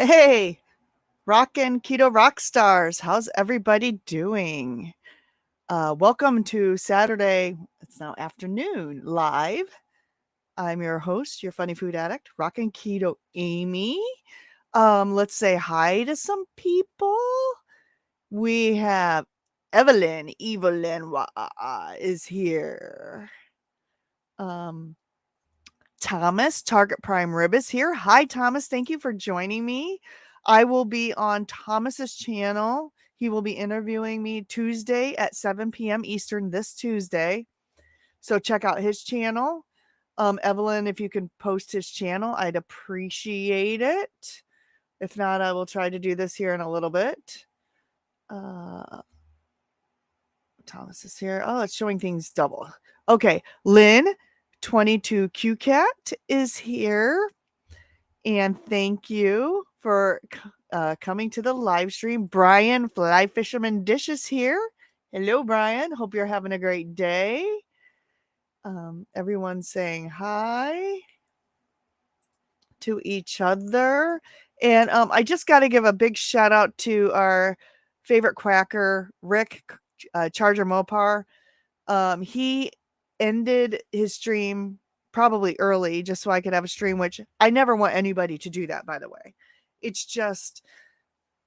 Hey, rockin' keto rock stars. How's everybody doing? Welcome to Saturday. It's now afternoon live. I'm your host, your funny food addict, rockin' keto Amy. Let's say hi to some people. We have Evelyn is here. Thomas, Target Prime Rib is here. Hi, Thomas. Thank you for joining me. I will be on Thomas's channel. He will be interviewing me Tuesday at 7 p.m. Eastern this Tuesday. So check out his channel. Evelyn, if you can post his channel, I'd appreciate it. If not, I will try to do this here in a little bit. Thomas is here. Oh, it's showing things double. Okay, Lynn, 22QCat is here. And thank you for coming to the live stream. Brian, Fly Fisherman Dish is here. Hello, Brian. Hope you're having a great day. Everyone's saying hi to each other. And I just got to give a big shout out to our favorite quacker, Rick Charger Mopar. He ended his stream probably early just so I could have a stream, which I never want anybody to do that, by the way. It's just,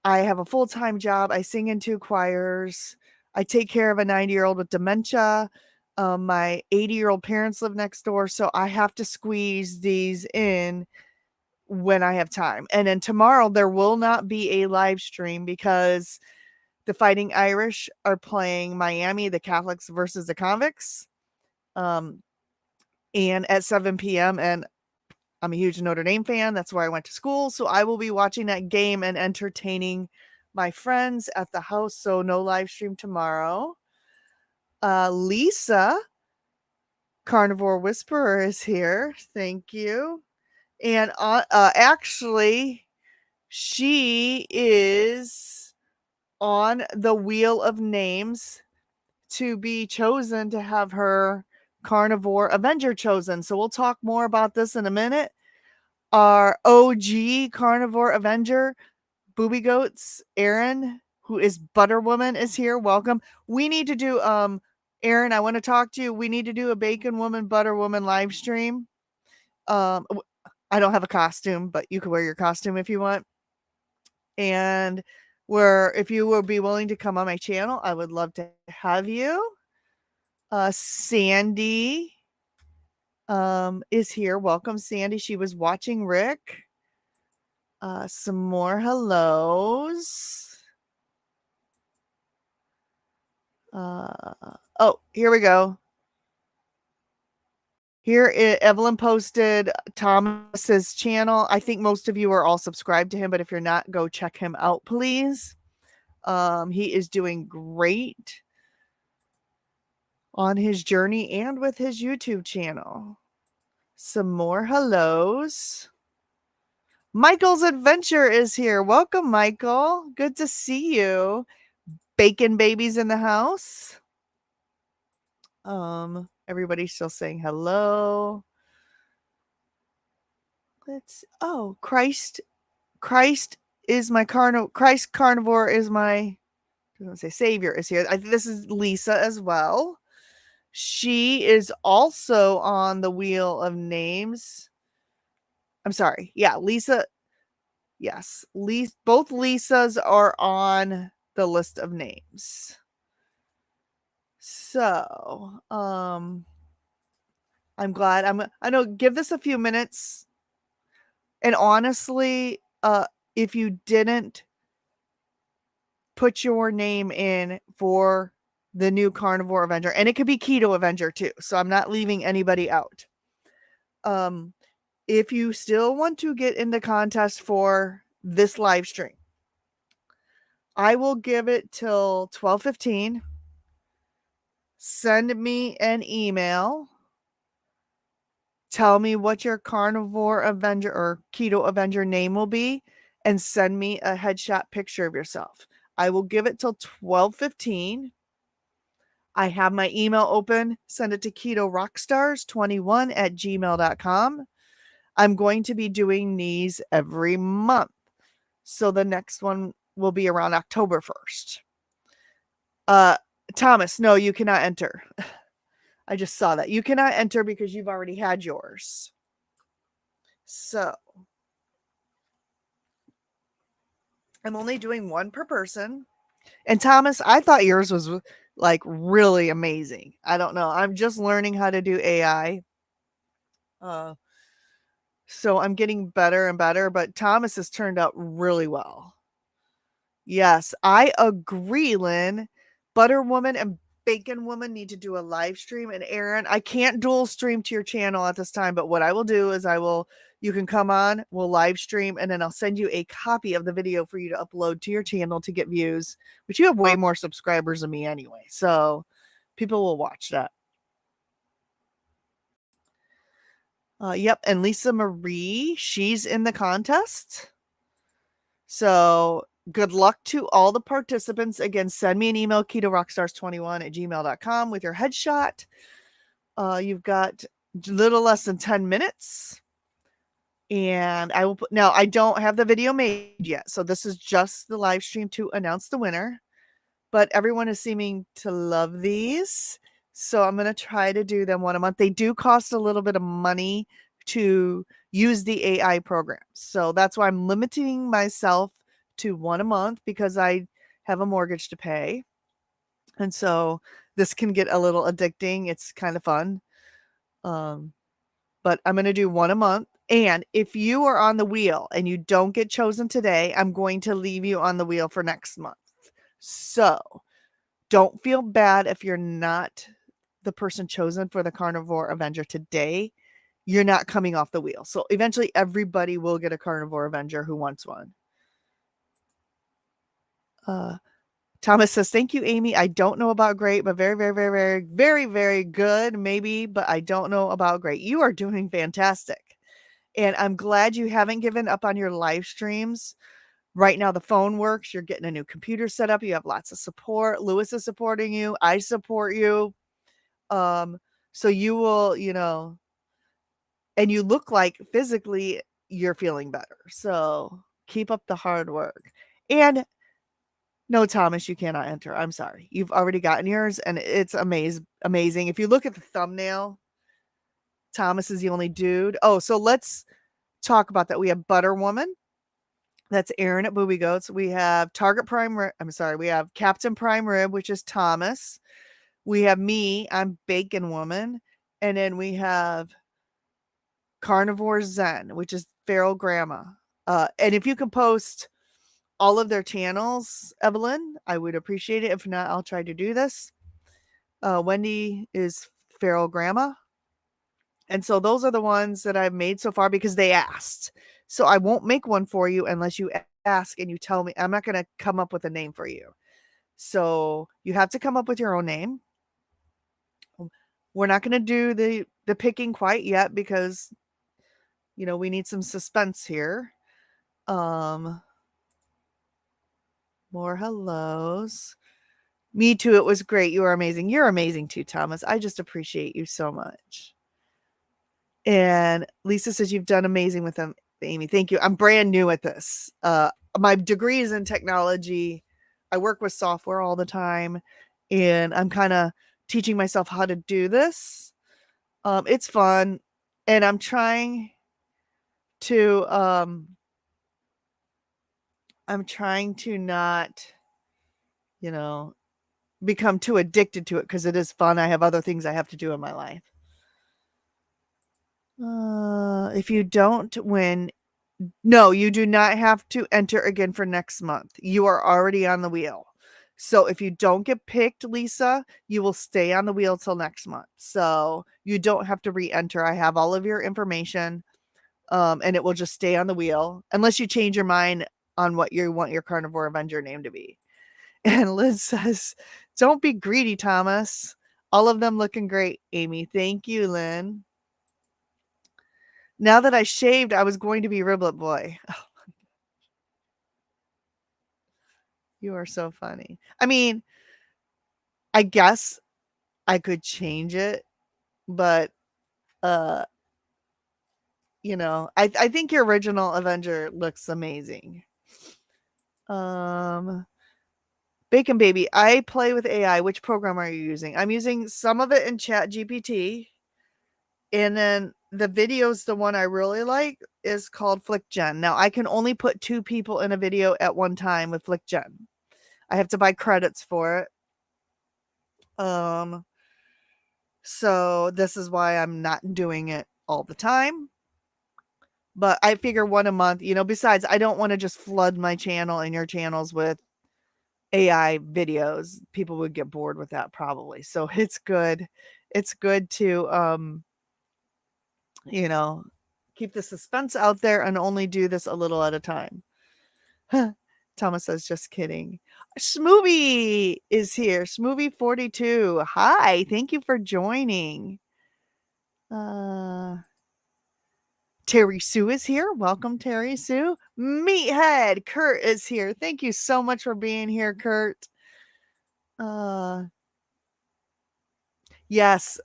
I have a full-time job. I sing in 2 choirs. I take care of a 90-year-old with dementia. My 80-year-old parents live next door, so I have to squeeze these in when I have time. And then tomorrow there will not be a live stream because the Fighting Irish are playing Miami, the Catholics versus the Convicts. And at 7 p.m. And I'm a huge Notre Dame fan. That's where I went to school. So I will be watching that game and entertaining my friends at the house. So no live stream tomorrow. Lisa, Carnivore Whisperer, is here. Thank you. And actually, she is on the wheel of names to be chosen to have her Carnivore Avenger chosen. So we'll talk more about this in a minute. Our OG Carnivore Avenger, Booby Goats, Aaron, who is Butter Woman, is here. Welcome. We need to do Aaron, I want to talk to you. We need to do a Bacon Woman, Butter Woman live stream. I don't have a costume, but you can wear your costume if you want. And if you would be willing to come on my channel, I would love to have you. Sandy is here. Welcome, Sandy. She was watching Rick. Some more hellos. Oh, here we go. Here, Evelyn posted Thomas's channel. I think most of you are all subscribed to him, but if you're not, go check him out, please. He is doing great on his journey and with his YouTube channel. Some more hellos. Michael's Adventure is here. Welcome, Michael. Good to see you. Bacon Babies in the house. Everybody's still saying hello. Christ is my Christ Carnivore is my, I was gonna say Savior is here. I think this is Lisa as well. She is also on the wheel of names. I'm sorry. Yeah, Lisa. Yes, both Lisas are on the list of names. So, I'm glad. I know, give this a few minutes. And honestly, if you didn't put your name in for the new Carnivore Avenger, and it could be Keto Avenger too, so I'm not leaving anybody out. If you still want to get in the contest for this live stream, I will give it till 12:15. Send me an email. Tell me what your Carnivore Avenger or Keto Avenger name will be, and send me a headshot picture of yourself. I will give it till 12:15. I have my email open. Send it to ketorockstars21@gmail.com. I'm going to be doing these every month. So the next one will be around October 1st. Thomas, no, you cannot enter. I just saw that. You cannot enter because you've already had yours. So I'm only doing one per person. And Thomas, I thought yours was like really amazing. I don't know. I'm just learning how to do AI. So I'm getting better and better, but Thomas has turned out really well. Yes, I agree, Lynn. Butter Woman and Bacon Woman need to do a live stream. And Aaron, I can't dual stream to your channel at this time, but what I will do is you can come on, we'll live stream, and then I'll send you a copy of the video for you to upload to your channel to get views, which you have way more subscribers than me anyway. So people will watch that. Yep. And Lisa Marie, she's in the contest. So good luck to all the participants. Again, send me an email, ketorockstars21@gmail.com with your headshot. You've got a little less than 10 minutes. And I will put, now I don't have the video made yet. So this is just the live stream to announce the winner. But everyone is seeming to love these. So I'm going to try to do them one a month. They do cost a little bit of money to use the AI programs. So that's why I'm limiting myself to one a month because I have a mortgage to pay. And so this can get a little addicting. It's kind of fun. But I'm going to do one a month. And if you are on the wheel and you don't get chosen today, I'm going to leave you on the wheel for next month. So don't feel bad if you're not the person chosen for the Carnivore Avenger today. You're not coming off the wheel. So eventually everybody will get a Carnivore Avenger who wants one. Thomas says, thank you, Amy. I don't know about great, but very, very, very, very, very, very good. Maybe, but I don't know about great. You are doing fantastic. And I'm glad you haven't given up on your live streams. Right now, the phone works. You're getting a new computer set up. You have lots of support. Lewis is supporting you. I support you. So you will, and you look like physically you're feeling better. So keep up the hard work. And no, Thomas, you cannot enter. I'm sorry. You've already gotten yours, and it's amazing. If you look at the thumbnail, Thomas is the only dude. Oh, so let's talk about that. We have Butter Woman. That's Aaron at Booby Goats. We have Target Prime Rib. We have Captain Prime Rib, which is Thomas. We have me. I'm Bacon Woman. And then we have Carnivore Zen, which is Feral Grandma. And if you can post all of their channels, Evelyn, I would appreciate it. If not, I'll try to do this. Wendy is Feral Grandma. And so those are the ones that I've made so far because they asked. So I won't make one for you unless you ask and you tell me. I'm not going to come up with a name for you. So you have to come up with your own name. We're not going to do the picking quite yet because, we need some suspense here. More hellos. Me too. It was great. You are amazing. You're amazing too, Thomas. I just appreciate you so much. And Lisa says you've done amazing with them, Amy. Thank you. I'm brand new at this. My degree is in technology. I work with software all the time, and I'm kind of teaching myself how to do this. It's fun, and I'm trying to not, become too addicted to it because it is fun. I have other things I have to do in my life. If you don't win, no, you do not have to enter again for next month. You are already on the wheel. So if you don't get picked, Lisa, you will stay on the wheel till next month. So you don't have to re-enter. I have all of your information, and it will just stay on the wheel unless you change your mind on what you want your Carnivore Avenger name to be. And Liz says, don't be greedy, Thomas. All of them looking great, Amy. Thank you, Lynn. Now that I shaved, I was going to be Riblet Boy. Oh, you are so funny. I mean, I guess I could change it, but I think your original Avenger looks amazing. Bacon Baby, I play with AI. Which program are you using? I'm using some of it in Chat GPT. And then the videos, the one I really like is called FlickGen. Now I can only put 2 people in a video at one time with FlickGen. I have to buy credits for it. So this is why I'm not doing it all the time. But I figure one a month, besides I don't want to just flood my channel and your channels with AI videos. People would get bored with that probably. So it's good. It's good to keep the suspense out there and only do this a little at a time. Thomas says, just kidding. Smoothie is here. Smoothie 42. Hi, thank you for joining. Terry Sue is here. Welcome, Terry Sue. Meathead Kurt is here. Thank you so much for being here, Kurt. Yes,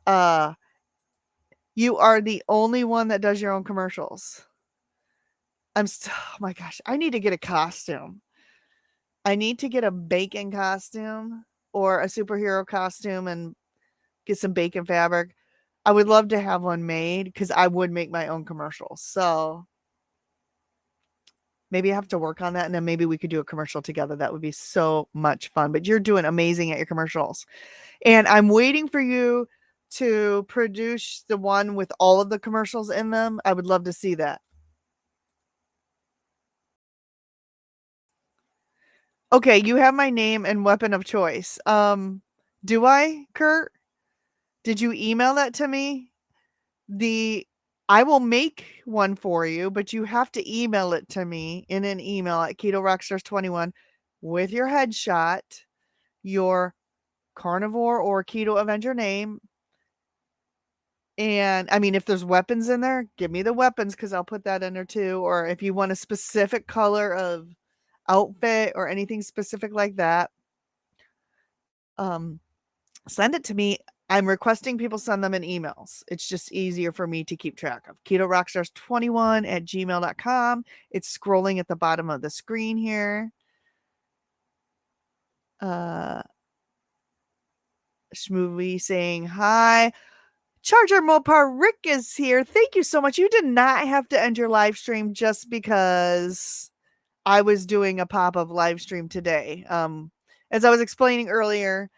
you are the only one that does your own commercials. Oh my gosh, I need to get a costume. I need to get a bacon costume or a superhero costume and get some bacon fabric. I would love to have one made because I would make my own commercials. So maybe I have to work on that and then maybe we could do a commercial together. That would be so much fun. But you're doing amazing at your commercials. And I'm waiting for you to produce the one with all of the commercials in them. I would love to see that. Okay, you have my name and weapon of choice. Do I, Kurt? Did you email that to me? I will make one for you, but you have to email it to me in an email at Keto Rockstars 21 with your headshot, your Carnivore or Keto Avenger name. And I mean, if there's weapons in there, give me the weapons because I'll put that in there too. Or if you want a specific color of outfit or anything specific like that, send it to me. I'm requesting people send them in emails. It's just easier for me to keep track of. KetoRockstars21 at gmail.com. It's scrolling at the bottom of the screen here. Shmovie saying hi. Charger Mopar Rick is here. Thank you so much. You did not have to end your live stream just because I was doing a pop-up live stream today. As I was explaining earlier,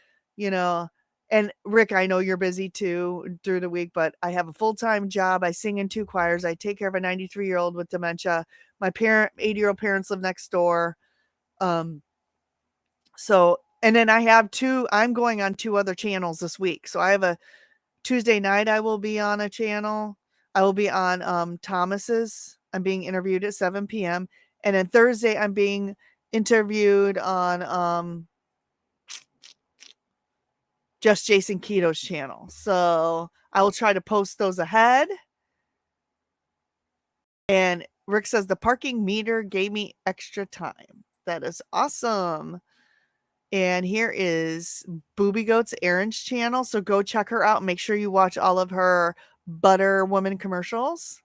and Rick, I know you're busy too through the week, but I have a full-time job. I sing in 2 choirs. I take care of a 93-year-old with dementia. My 80-year-old parents live next door. So, and then I have I'm going on 2 other channels this week. So I have a Tuesday night, I will be on a channel. I will be on Thomas's. I'm being interviewed at 7 p.m. And then Thursday, I'm being interviewed on Just Jason Keto's channel. So I will try to post those ahead. And Rick says the parking meter gave me extra time. That is awesome. And here is Booby Goats Erin's channel. So go check her out. Make sure you watch all of her Butter Woman commercials.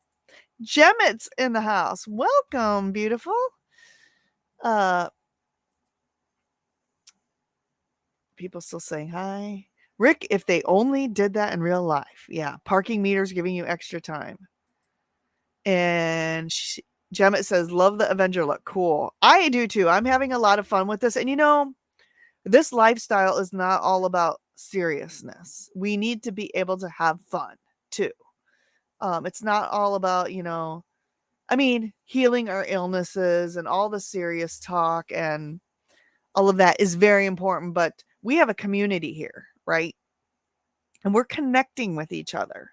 Gemmett's in the house. Welcome, beautiful. People still saying hi. Rick, if they only did that in real life. Yeah, parking meters giving you extra time. And Gemmett says, love the Avenger look. Cool. I do too. I'm having a lot of fun with this. And this lifestyle is not all about seriousness. We need to be able to have fun too. It's not all about, healing our illnesses and all the serious talk and all of that is very important, but we have a community here, right? And we're connecting with each other.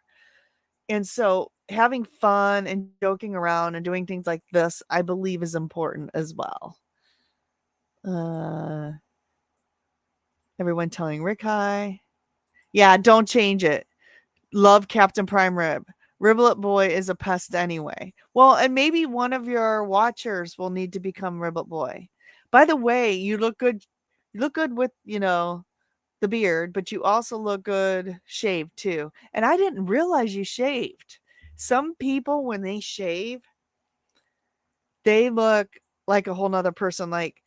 And so having fun and joking around and doing things like this, I believe is important as well. Everyone telling Rick hi. Yeah, don't change it. Love Captain Prime Rib. Riblet Boy is a pest anyway. Well, and maybe one of your watchers will need to become Riblet Boy. By the way, you look good. You look good with, the beard, but you also look good shaved too. And I didn't realize you shaved. Some people, when they shave, they look like a whole nother person. Like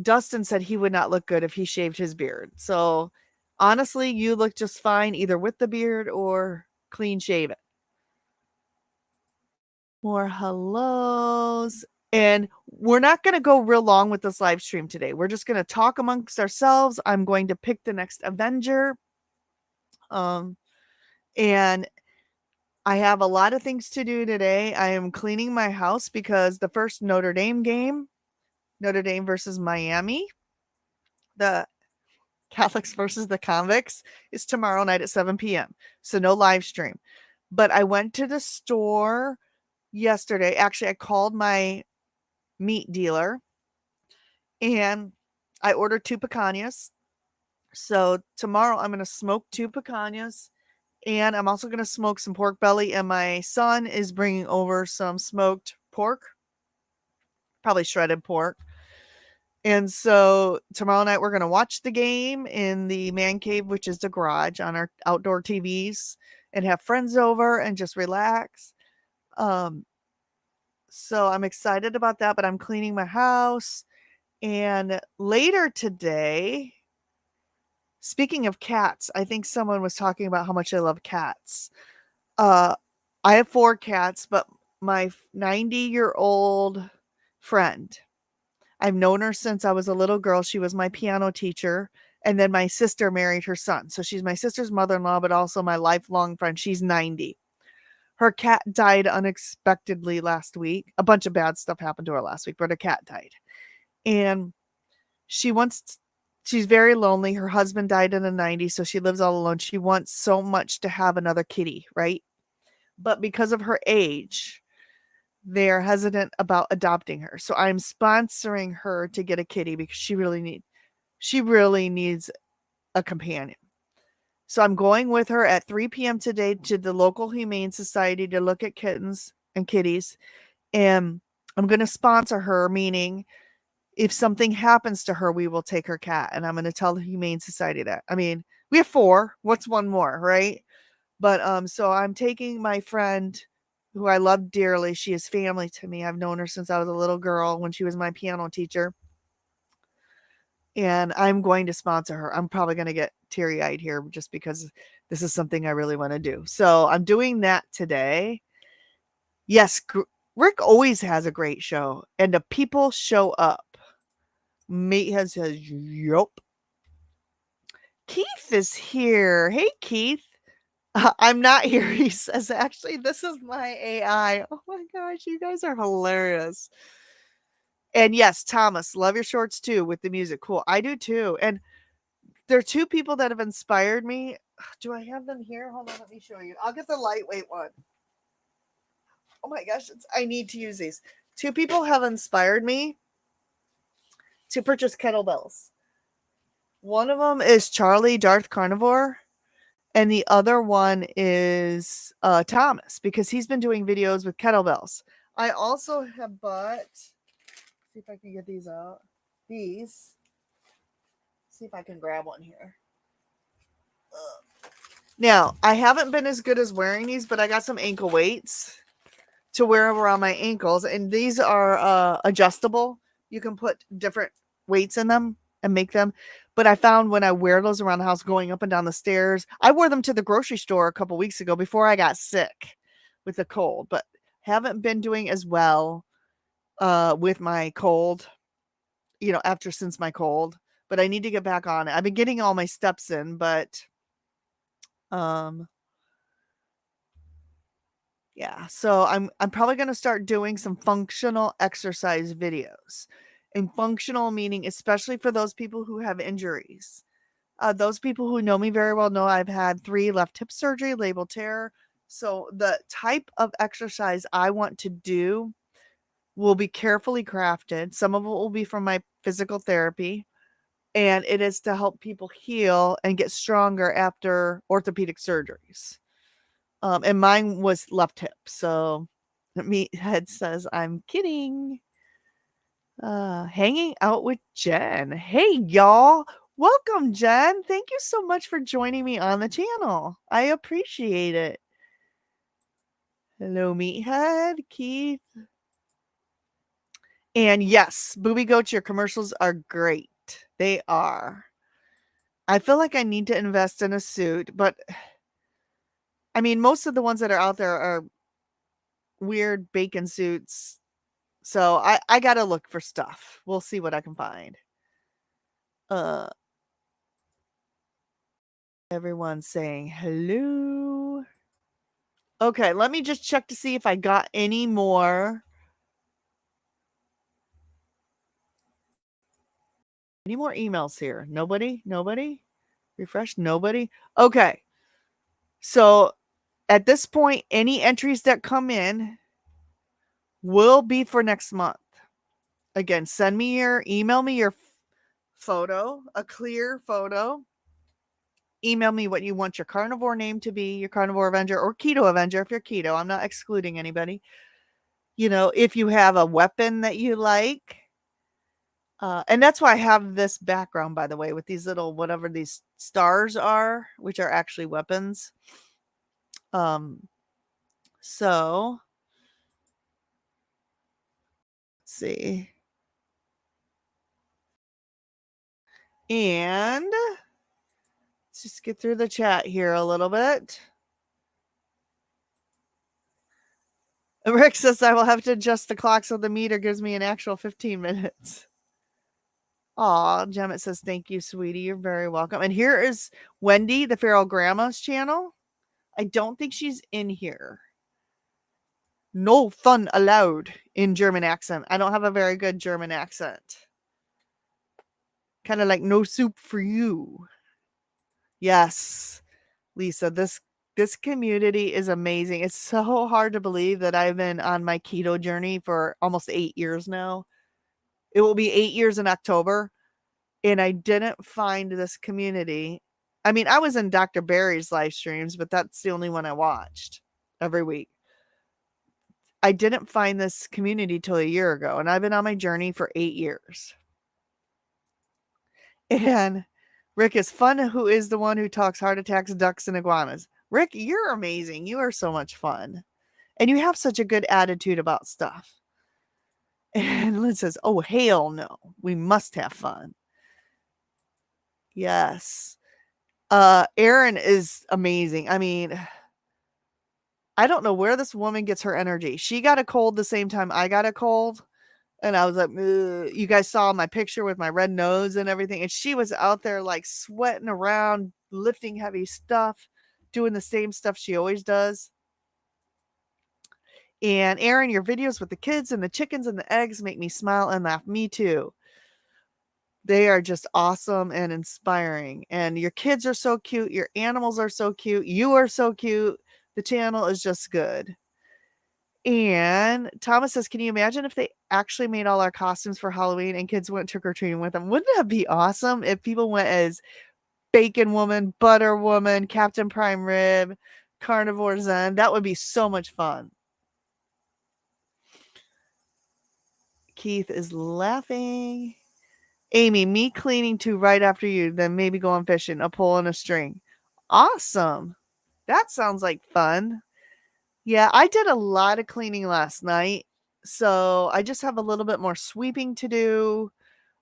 Dustin said he would not look good if he shaved his beard. So honestly, you look just fine either with the beard or clean shaven. More hellos. And we're not going to go real long with this live stream today. We're just going to talk amongst ourselves. I'm going to pick the next Avenger. And I have a lot of things to do today. I am cleaning my house because the first Notre Dame game, Notre Dame versus Miami, the Catholics versus the Convicts, is tomorrow night at 7 p.m. So no live stream. But I went to the store yesterday. Actually, I called my meat dealer and I ordered 2 picanhas. So tomorrow I'm going to smoke 2 picanhas and I'm also going to smoke some pork belly. And my son is bringing over some smoked pork, probably shredded pork. And so tomorrow night we're going to watch the game in the man cave, which is the garage, on our outdoor TVs, and have friends over and just relax. So I'm excited about that, but I'm cleaning my house. And later today, speaking of cats, I think someone was talking about how much I love cats. I have 4 cats, but my 90-year-old friend, I've known her since I was a little girl. She was my piano teacher. And then my sister married her son. So she's my sister's mother-in-law, but also my lifelong friend. She's 90. Her cat died unexpectedly last week. A bunch of bad stuff happened to her last week, but her cat died. And she's very lonely. Her husband died in the 90s, so she lives all alone. She wants so much to have another kitty, right? But because of her age, they're hesitant about adopting her. So I'm sponsoring her to get a kitty because she really needs a companion. So I'm going with her at 3 p.m. today to the local humane society to look at kittens and kitties. And I'm going to sponsor her, meaning if something happens to her, we will take her cat. And I'm going to tell the humane society that. I mean, we have 4. What's one more, right? But so I'm taking my friend who I love dearly. She is family to me. I've known her since I was a little girl when she was my piano teacher. And I'm going to sponsor her. I'm probably going to get teary-eyed here just because this is something I really want to do. So I'm doing that today. Yes, Rick always has a great show, and the people show up. Meathead says, yup. Keith is here. Hey, Keith. I'm not here, he says. Actually, this is my AI. Oh my gosh, you guys are hilarious. And yes, Thomas, love your shorts too with the music. Cool. I do too. And there are 2 people that have inspired me. Do I have them here? Hold on, let me show you. I'll get the lightweight one. Oh my gosh, I need to use these. 2 people have inspired me to purchase kettlebells. One of them is Charlie Darth Carnivore, and the other one is Thomas, because he's been doing videos with kettlebells. I also have bought, see if I can get these out. These. See if I can grab one here. Now, I haven't been as good as wearing these, but I got some ankle weights to wear around my ankles, and these are adjustable. You can put different weights in them and make them. But I found when I wear those around the house going up and down the stairs, I wore them to the grocery store a couple weeks ago before I got sick with the cold, but haven't been doing as well with my cold, since my cold. But I need to get back on it. I've been getting all my steps in, but yeah, so I'm probably going to start doing some functional exercise videos. And functional meaning especially for those people who have injuries. Those people who know me very well know I've had 3 left hip surgery, labral tear. So the type of exercise I want to do will be carefully crafted. Some of it will be from my physical therapy, and it is to help people heal and get stronger after orthopedic surgeries. And mine was left hip. So Meathead says, I'm kidding. Hanging out with Jen. Hey, y'all. Welcome, Jen. Thank you so much for joining me on the channel. I appreciate it. Hello, Meathead, Keith. And yes, Booby Goats, your commercials are great. They are. I feel like I need to invest in a suit, but I mean, most of the ones that are out there are weird bacon suits. So I gotta look for stuff. We'll see what I can find. Uh Everyone's saying hello. Okay, let me just check to see if I got any more. Any more emails here? Nobody? Nobody? Refresh? Nobody? Okay. So at this point, any entries that come in will be for next month. Again, email me your photo, a clear photo. Email me what you want your carnivore name to be, your Carnivore Avenger or Keto Avenger if you're keto. I'm not excluding anybody. You know, if you have a weapon that you like. And that's why I have this background, by the way, with these little, whatever these stars are, which are actually weapons. So let's see. And let's just get through the chat here a little bit. Rick says I will have to adjust the clock so the meter gives me an actual 15 minutes. Aw, Gemmet says, thank you, sweetie. You're very welcome. And here is Wendy, the Feral Grandma's channel. I don't think she's in here. No fun allowed in German accent. I don't have a very good German accent. Kind of like no soup for you. Yes, Lisa, this community is amazing. It's so hard to believe that I've been on my keto journey for almost 8 years now. It will be 8 years in October, and I didn't find this community. I mean, I was in Dr. Barry's live streams, but that's the only one I watched every week. I didn't find this community till a year ago, and I've been on my journey for 8 years. And Rick is fun, who is the one who talks heart attacks, ducks, and iguanas. Rick, you're amazing. You are so much fun. And you have such a good attitude about stuff. And Lynn says, oh, hell no. We must have fun. Yes. Erin is amazing. I mean, I don't know where this woman gets her energy. She got a cold the same time I got a cold. And I was like, ugh. You guys saw my picture with my red nose and everything. And she was out there like sweating around, lifting heavy stuff, doing the same stuff she always does. And Erin, your videos with the kids and the chickens and the eggs make me smile and laugh. Me too. They are just awesome and inspiring. And your kids are so cute. Your animals are so cute. You are so cute. The channel is just good. And Thomas says, can you imagine if they actually made all our costumes for Halloween and kids went trick-or-treating with them? Wouldn't that be awesome if people went as Bacon Woman, Butter Woman, Captain Prime Rib, Carnivore Zen? That would be so much fun. Keith is laughing. Amy, me cleaning too right after you, then maybe going fishing, a pole and a string. Awesome. That sounds like fun. Yeah, I did a lot of cleaning last night, so I just have a little bit more sweeping to do.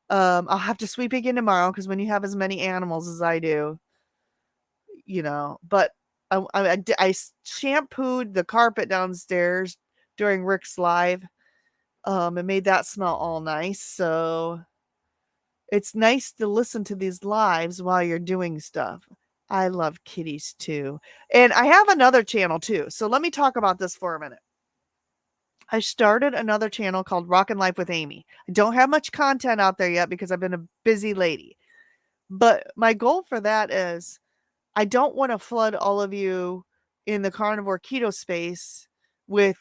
I'll have to sweep again tomorrow because when you have as many animals as I do, you know. But I shampooed the carpet downstairs during Rick's live, and made that smell all nice. So it's nice to listen to these lives while you're doing stuff. I love kitties too. And I have another channel too. So let me talk about this for a minute. I started another channel called Rockin' Life with Amy. I don't have much content out there yet because I've been a busy lady. But my goal for that is I don't want to flood all of you in the carnivore keto space with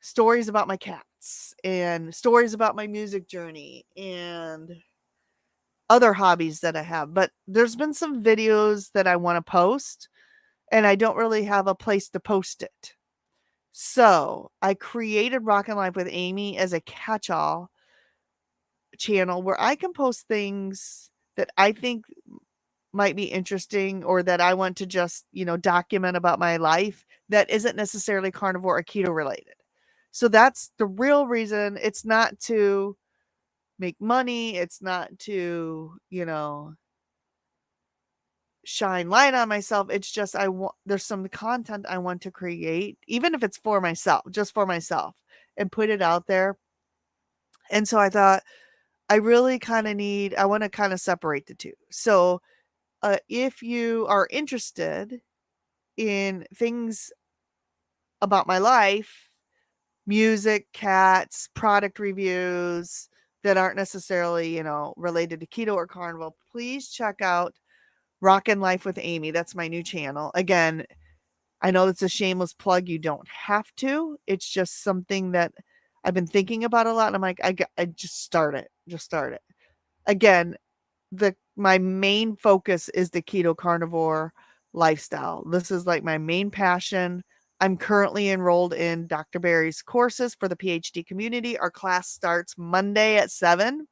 stories about my cats and stories about my music journey and other hobbies that I have. But there's been some videos that I want to post, and I don't really have a place to post it. So I created Rockin' Life with Amy as a catch-all channel where I can post things that I think might be interesting or that I want to just, document about my life that isn't necessarily carnivore or keto related. So that's the real reason. It's not to make money. It's not to, shine light on myself. It's just there's some content I want to create, even if it's for myself, just for myself, and put it out there. And so I thought I really I want to kind of separate the two. So if you are interested in things about my life, music, cats, product reviews that aren't necessarily, related to keto or carnivore, please check out Rockin' Life with Amy. That's my new channel. Again, I know it's a shameless plug. You don't have to. It's just something that I've been thinking about a lot. And I'm like, I just start it. Just start it. Again, my main focus is the keto carnivore lifestyle. This is like my main passion. I'm currently enrolled in Dr. Barry's courses for the PhD community. Our class starts Monday at 7.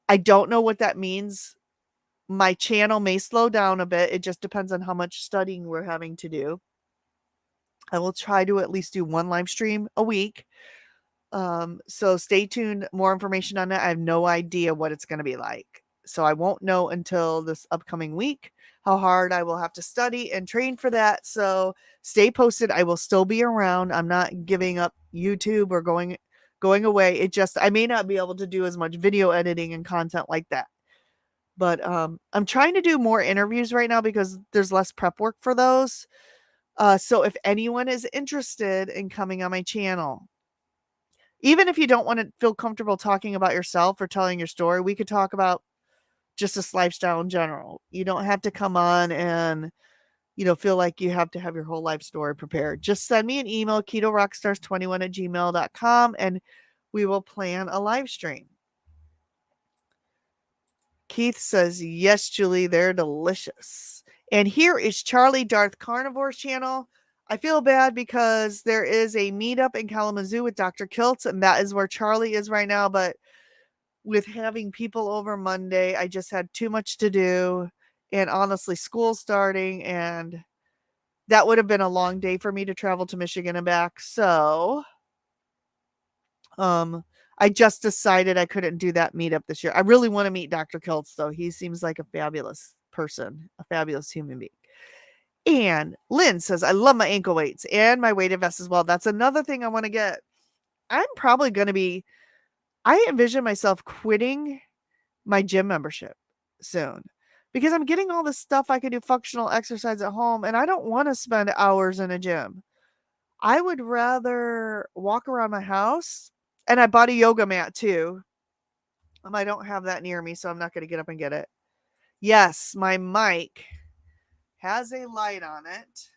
I don't know what that means. My channel may slow down a bit. It just depends on how much studying we're having to do. I will try to at least do one live stream a week. So stay tuned. More information on that. I have no idea what it's going to be like. So I won't know until this upcoming week how hard I will have to study and train for that. So stay posted. I will still be around. I'm not giving up YouTube or going away. It just, I may not be able to do as much video editing and content like that. But I'm trying to do more interviews right now because there's less prep work for those. So if anyone is interested in coming on my channel, even if you don't want to feel comfortable talking about yourself or telling your story, we could talk about just this lifestyle in general. You don't have to come on and, feel like you have to have your whole life story prepared. Just send me an email, ketorockstars21@gmail.com, and we will plan a live stream. Keith says, yes, Julie, they're delicious. And here is Charlie Darth Carnivore's channel. I feel bad because there is a meetup in Kalamazoo with Dr. Kiltz, and that is where Charlie is right now. But with having people over Monday, I just had too much to do. And honestly, school starting, and that would have been a long day for me to travel to Michigan and back. So I just decided I couldn't do that meetup this year. I really want to meet Dr. Kiltz, though. He seems like a fabulous person, a fabulous human being. And Lynn says, I love my ankle weights and my weighted vest as well. That's another thing I want to get. I'm probably going to be, I envision myself quitting my gym membership soon because I'm getting all this stuff. I can do functional exercise at home, and I don't want to spend hours in a gym. I would rather walk around my house, and I bought a yoga mat too. I don't have that near me, so I'm not going to get up and get it. Yes, my mic has a light on it.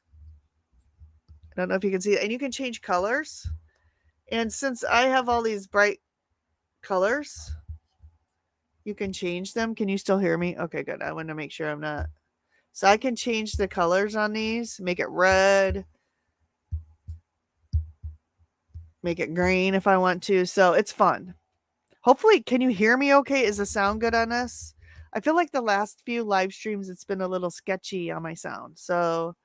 I don't know if you can see it. And you can change colors. And since I have all these bright colors, you can change them. Can you still hear me? Okay, good. I want to make sure I'm not. So I can change the colors on these, make it red, make it green if I want to. So it's fun. Hopefully, can you hear me okay? Is the sound good on this? I feel like the last few live streams, it's been a little sketchy on my sound. So,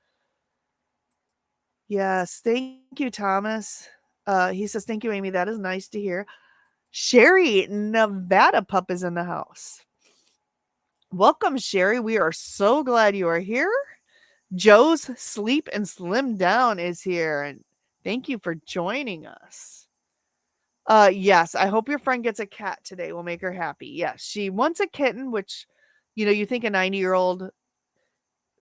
yes, thank you, Thomas. He says, thank you, Amy. That is nice to hear. Sherry, Nevada Pup is in the house. Welcome, Sherry. We are so glad you are here. Joe's Sleep and Slim Down is here. And thank you for joining us. Yes, I hope your friend gets a cat today. We'll make her happy. Yes, she wants a kitten, which, you think a 90-year-old,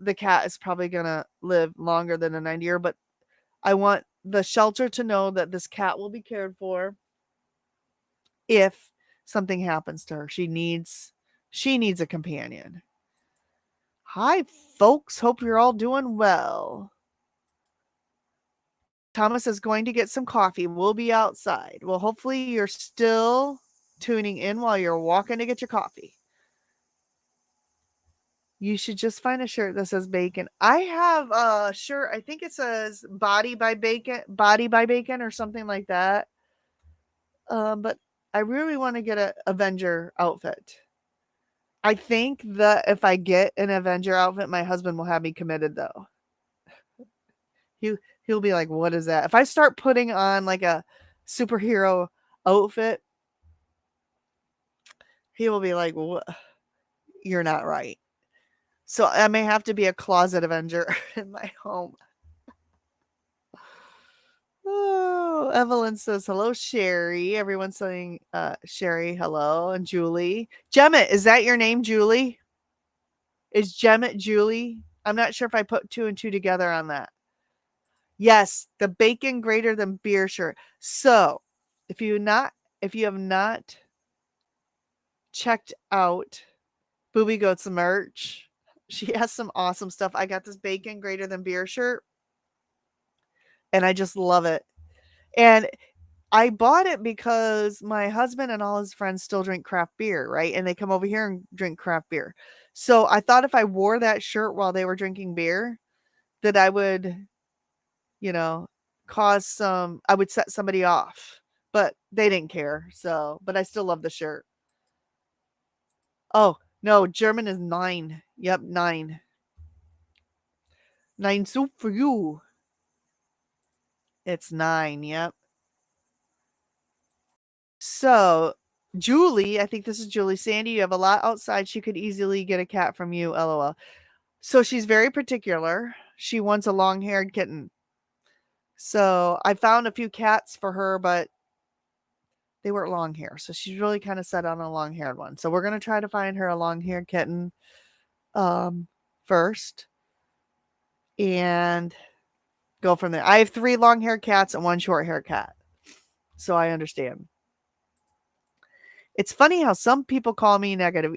the cat is probably going to live longer than a 90-year, but I want the shelter to know that this cat will be cared for if something happens to her. She needs a companion. Hi, folks. Hope you're all doing well. Thomas is going to get some coffee. We'll be outside. Well, hopefully you're still tuning in while you're walking to get your coffee. You should just find a shirt that says bacon. I have a shirt. I think it says body by bacon or something like that. But I really want to get an Avenger outfit. I think that if I get an Avenger outfit, my husband will have me committed though. He'll be like, what is that? If I start putting on like a superhero outfit, he will be like, you're not right. So I may have to be a closet Avenger in my home. Oh, Evelyn says, hello, Sherry. Everyone's saying, Sherry, hello, and Julie. Gemma, is that your name, Julie? Is Gemma Julie? I'm not sure if I put 2 and 2 together on that. Yes, the bacon greater than beer shirt. So, if you have not checked out Booby Goat's merch, she has some awesome stuff. I got this bacon greater than beer shirt, and I just love it. And I bought it because my husband and all his friends still drink craft beer, right? And they come over here and drink craft beer. So I thought if I wore that shirt while they were drinking beer, that I would, you know, I would set somebody off. But they didn't care. So, but I still love the shirt. Oh, no, German is 9. Yep, 9. 9 soup for you. It's 9. Yep. So, Julie, I think this is Julie. Sandy, you have a lot outside. She could easily get a cat from you, lol. So she's very particular. She wants a long-haired kitten. So I found a few cats for her, but they weren't long hair. So she's really kind of set on a long-haired one. So we're going to try to find her a long-haired kitten first and go from there. I have 3 long-haired cats and 1 short-haired cat. So I understand. It's funny how some people call me negative.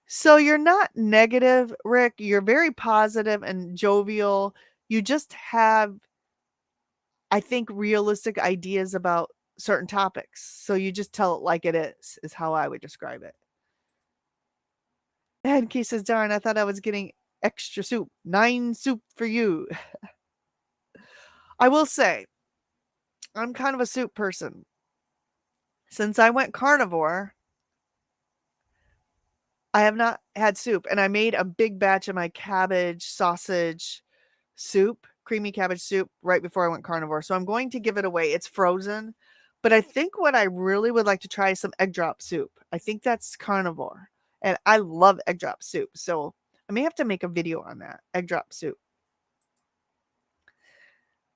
So you're not negative, Rick. You're very positive and jovial. You just have, I think, realistic ideas about certain topics. So you just tell it like it is how I would describe it. And Key says, darn, I thought I was getting extra soup. 9 soup for you. I will say, I'm kind of a soup person. Since I went carnivore, I have not had soup. And I made a big batch of my cabbage sausage soup, creamy cabbage soup, right before I went carnivore. So I'm going to give it away. It's frozen. But I think what I really would like to try is some egg drop soup. I think that's carnivore. And I love egg drop soup. So I may have to make a video on that. Egg drop soup.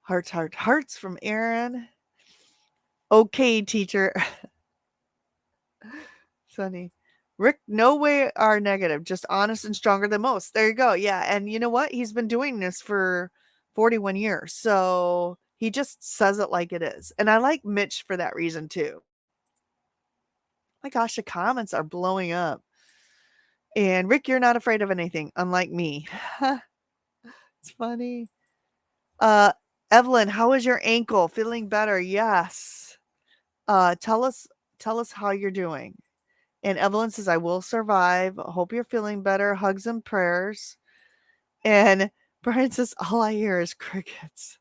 Hearts, hearts from Aaron. Okay, teacher. Sunny. Rick, no way are negative, just honest and stronger than most. There you go. Yeah. And you know what? He's been doing this for 41 years. So he just says it like it is. And I like Mitch for that reason too. My gosh, the comments are blowing up. And Rick, you're not afraid of anything, unlike me. It's funny. Evelyn, how is your ankle? Feeling better? Yes. Tell us how you're doing. And Evelyn says, I will survive. Hope you're feeling better. Hugs and prayers. And Brian says, all I hear is crickets.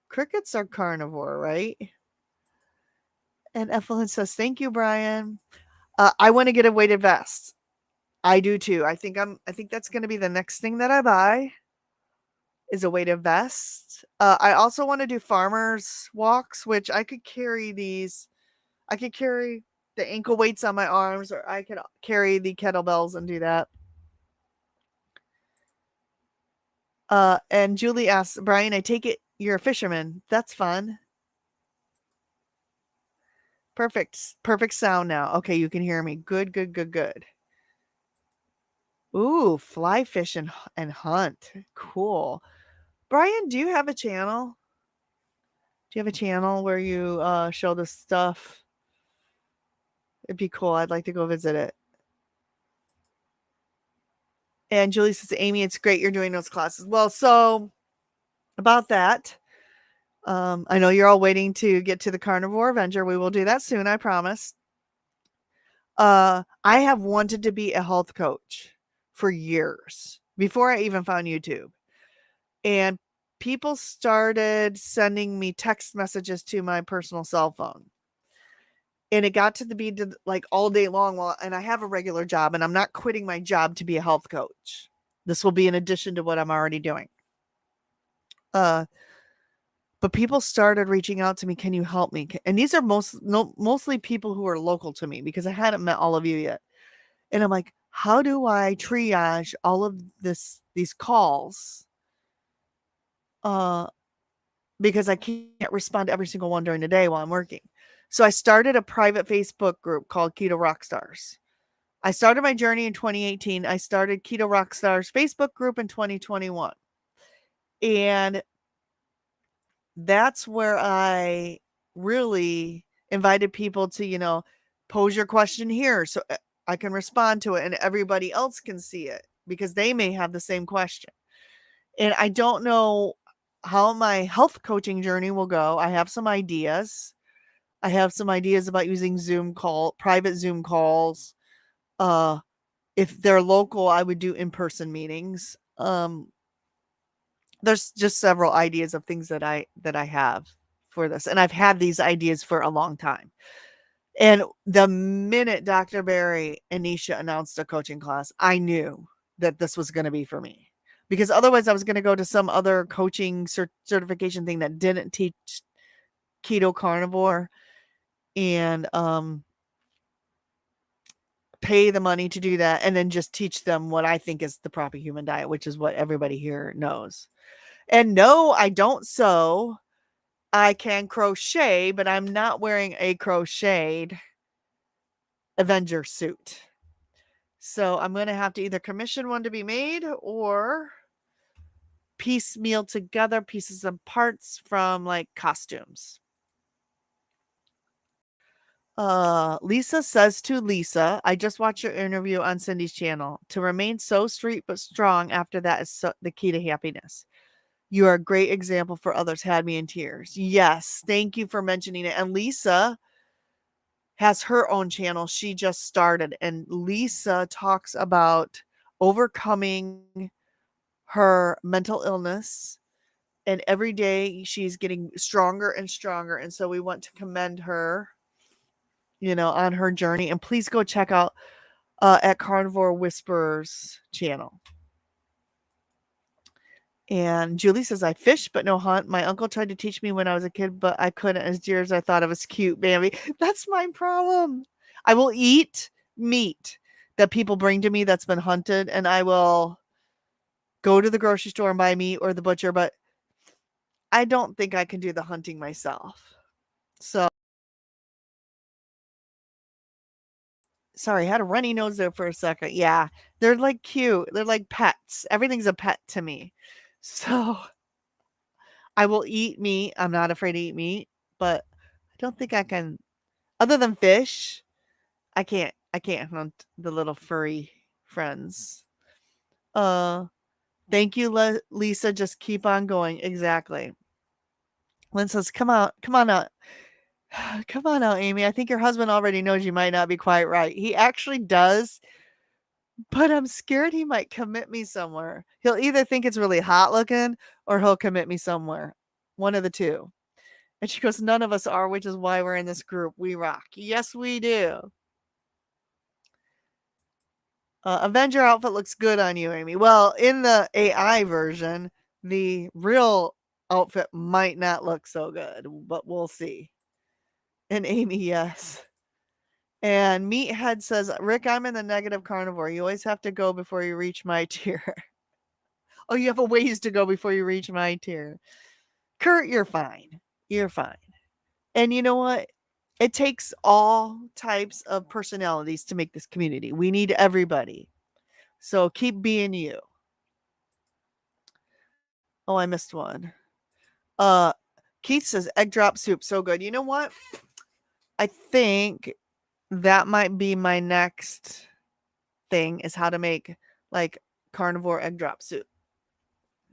Crickets are carnivore, right? And Evelyn says, thank you, Brian. I want to get a weighted vest. I do too. I think that's going to be the next thing that I buy is a weighted vest. I also want to do farmers walks, which I could carry these. I could carry the ankle weights on my arms, or I could carry the kettlebells and do that. And Julie asks, Brian, I take it you're a fisherman. That's fun. Perfect sound now. Okay, you can hear me. Good. Ooh, fly fish and hunt. Cool. Brian, do you have a channel? Do you have a channel where you show this stuff? It'd be cool. I'd like to go visit it. And Julie says, Amy, it's great you're doing those classes. Well, so about that, I know you're all waiting to get to the Carnivore Avenger. We will do that soon, I promise. I have wanted to be a health coach for years before I even found YouTube. And people started sending me text messages to my personal cell phone. And it got to be like all day long. And I have a regular job and I'm not quitting my job to be a health coach. This will be in addition to what I'm already doing. But people started reaching out to me, "Can you help me?" And these are mostly people who are local to me because I hadn't met all of you yet. And I'm like, "How do I triage all of these calls?" Uh, because I can't respond to every single one during the day while I'm working. So I started a private Facebook group called Keto Rockstars. I started my journey in 2018. I started Keto Rockstars Facebook group in 2021. And that's where I really invited people to, pose your question here so I can respond to it and everybody else can see it because they may have the same question. And I don't know how my health coaching journey will go. I have some ideas. I have some ideas about using private Zoom calls. Uh, if they're local, I would do in-person meetings. There's just several ideas of things that I have for this, and I've had these ideas for a long time. And the minute Dr. Barry and Nisha announced a coaching class, I knew that this was going to be for me, because otherwise I was going to go to some other coaching certification thing that didn't teach keto carnivore and pay the money to do that and then just teach them what I think is the proper human diet, which is what everybody here knows. And no, I don't sew. I can crochet, but I'm not wearing a crocheted Avenger suit. So I'm going to have to either commission one to be made or piecemeal together pieces and parts from like costumes. Lisa says to Lisa, I just watched your interview on Cindy's channel. To remain so street but strong after that is the key to happiness. You are a great example for others. Had me in tears. Yes, thank you for mentioning it. And Lisa has her own channel she just started, and Lisa talks about overcoming her mental illness, and every day she's getting stronger and stronger, and so we want to commend her, on her journey. And please go check out at Carnivore Whisperers channel. And Julie says, I fish, but no hunt. My uncle tried to teach me when I was a kid, but I couldn't. As dear as I thought it was cute, Bambi. That's my problem. I will eat meat that people bring to me that's been hunted, and I will go to the grocery store and buy meat or the butcher, but I don't think I can do the hunting myself. So, sorry, I had a runny nose there for a second. Yeah, they're like cute. They're like pets. Everything's a pet to me. So, I will eat meat. I'm not afraid to eat meat, but I don't think I can, other than fish, I can't hunt the little furry friends. Uh Thank you, Lisa. Just keep on going. Exactly. Lynn says, come on out. Come on out, Amy. I think your husband already knows you might not be quite right. He actually does, but I'm scared he might commit me somewhere. He'll either think it's really hot looking or he'll commit me somewhere. One of the two. And she goes, none of us are, which is why we're in this group. We rock. Yes, we do. Avenger outfit looks good on you, Amy. Well, in the AI version, the real outfit might not look so good, but we'll see. And Amy, yes. And Meathead says, Rick, I'm in the negative carnivore. You always have to go before you reach my tier. Oh, you have a ways to go before you reach my tier. Kurt, you're fine. You're fine. And you know what? It takes all types of personalities to make this community. We need everybody. So keep being you. Oh, I missed one. Uh Keith says egg drop soup, so good. You know what? I think that might be my next thing, is how to make like carnivore egg drop soup.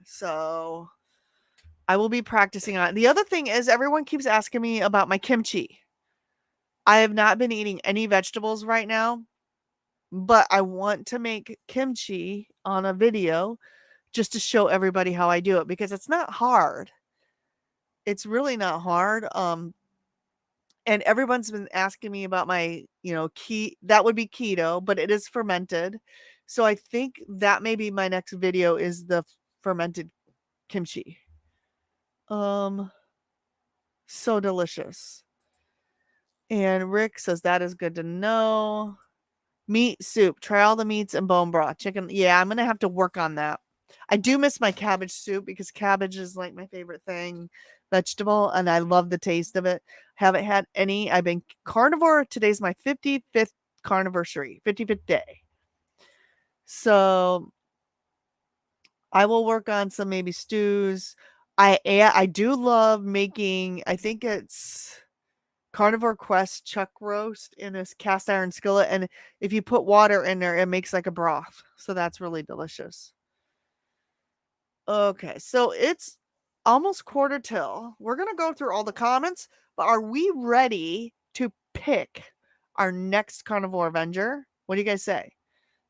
So I will be practicing on it. The other thing is everyone keeps asking me about my kimchi. I have not been eating any vegetables right now, but I want to make kimchi on a video just to show everybody how I do it, because it's not hard. It's really not hard. And everyone's been asking me about my, that would be keto, but it is fermented. So I think that may be my next video, is the fermented kimchi. So delicious. And Rick says that is good to know. Meat soup. Try all the meats and bone broth. Chicken. Yeah, I'm going to have to work on that. I do miss my cabbage soup because cabbage is like my favorite thing, vegetable, and I love the taste of it. Haven't had any. I've been carnivore. Today's my 55th carniversary, 55th day. So I will work on some maybe stews. I do love making, I think it's Carnivore Quest chuck roast in this cast iron skillet, and if you put water in there, it makes like a broth. So that's really delicious. Okay, so it's almost quarter till. We're gonna go through all the comments, but are we ready to pick our next Carnivore Avenger? What do you guys say?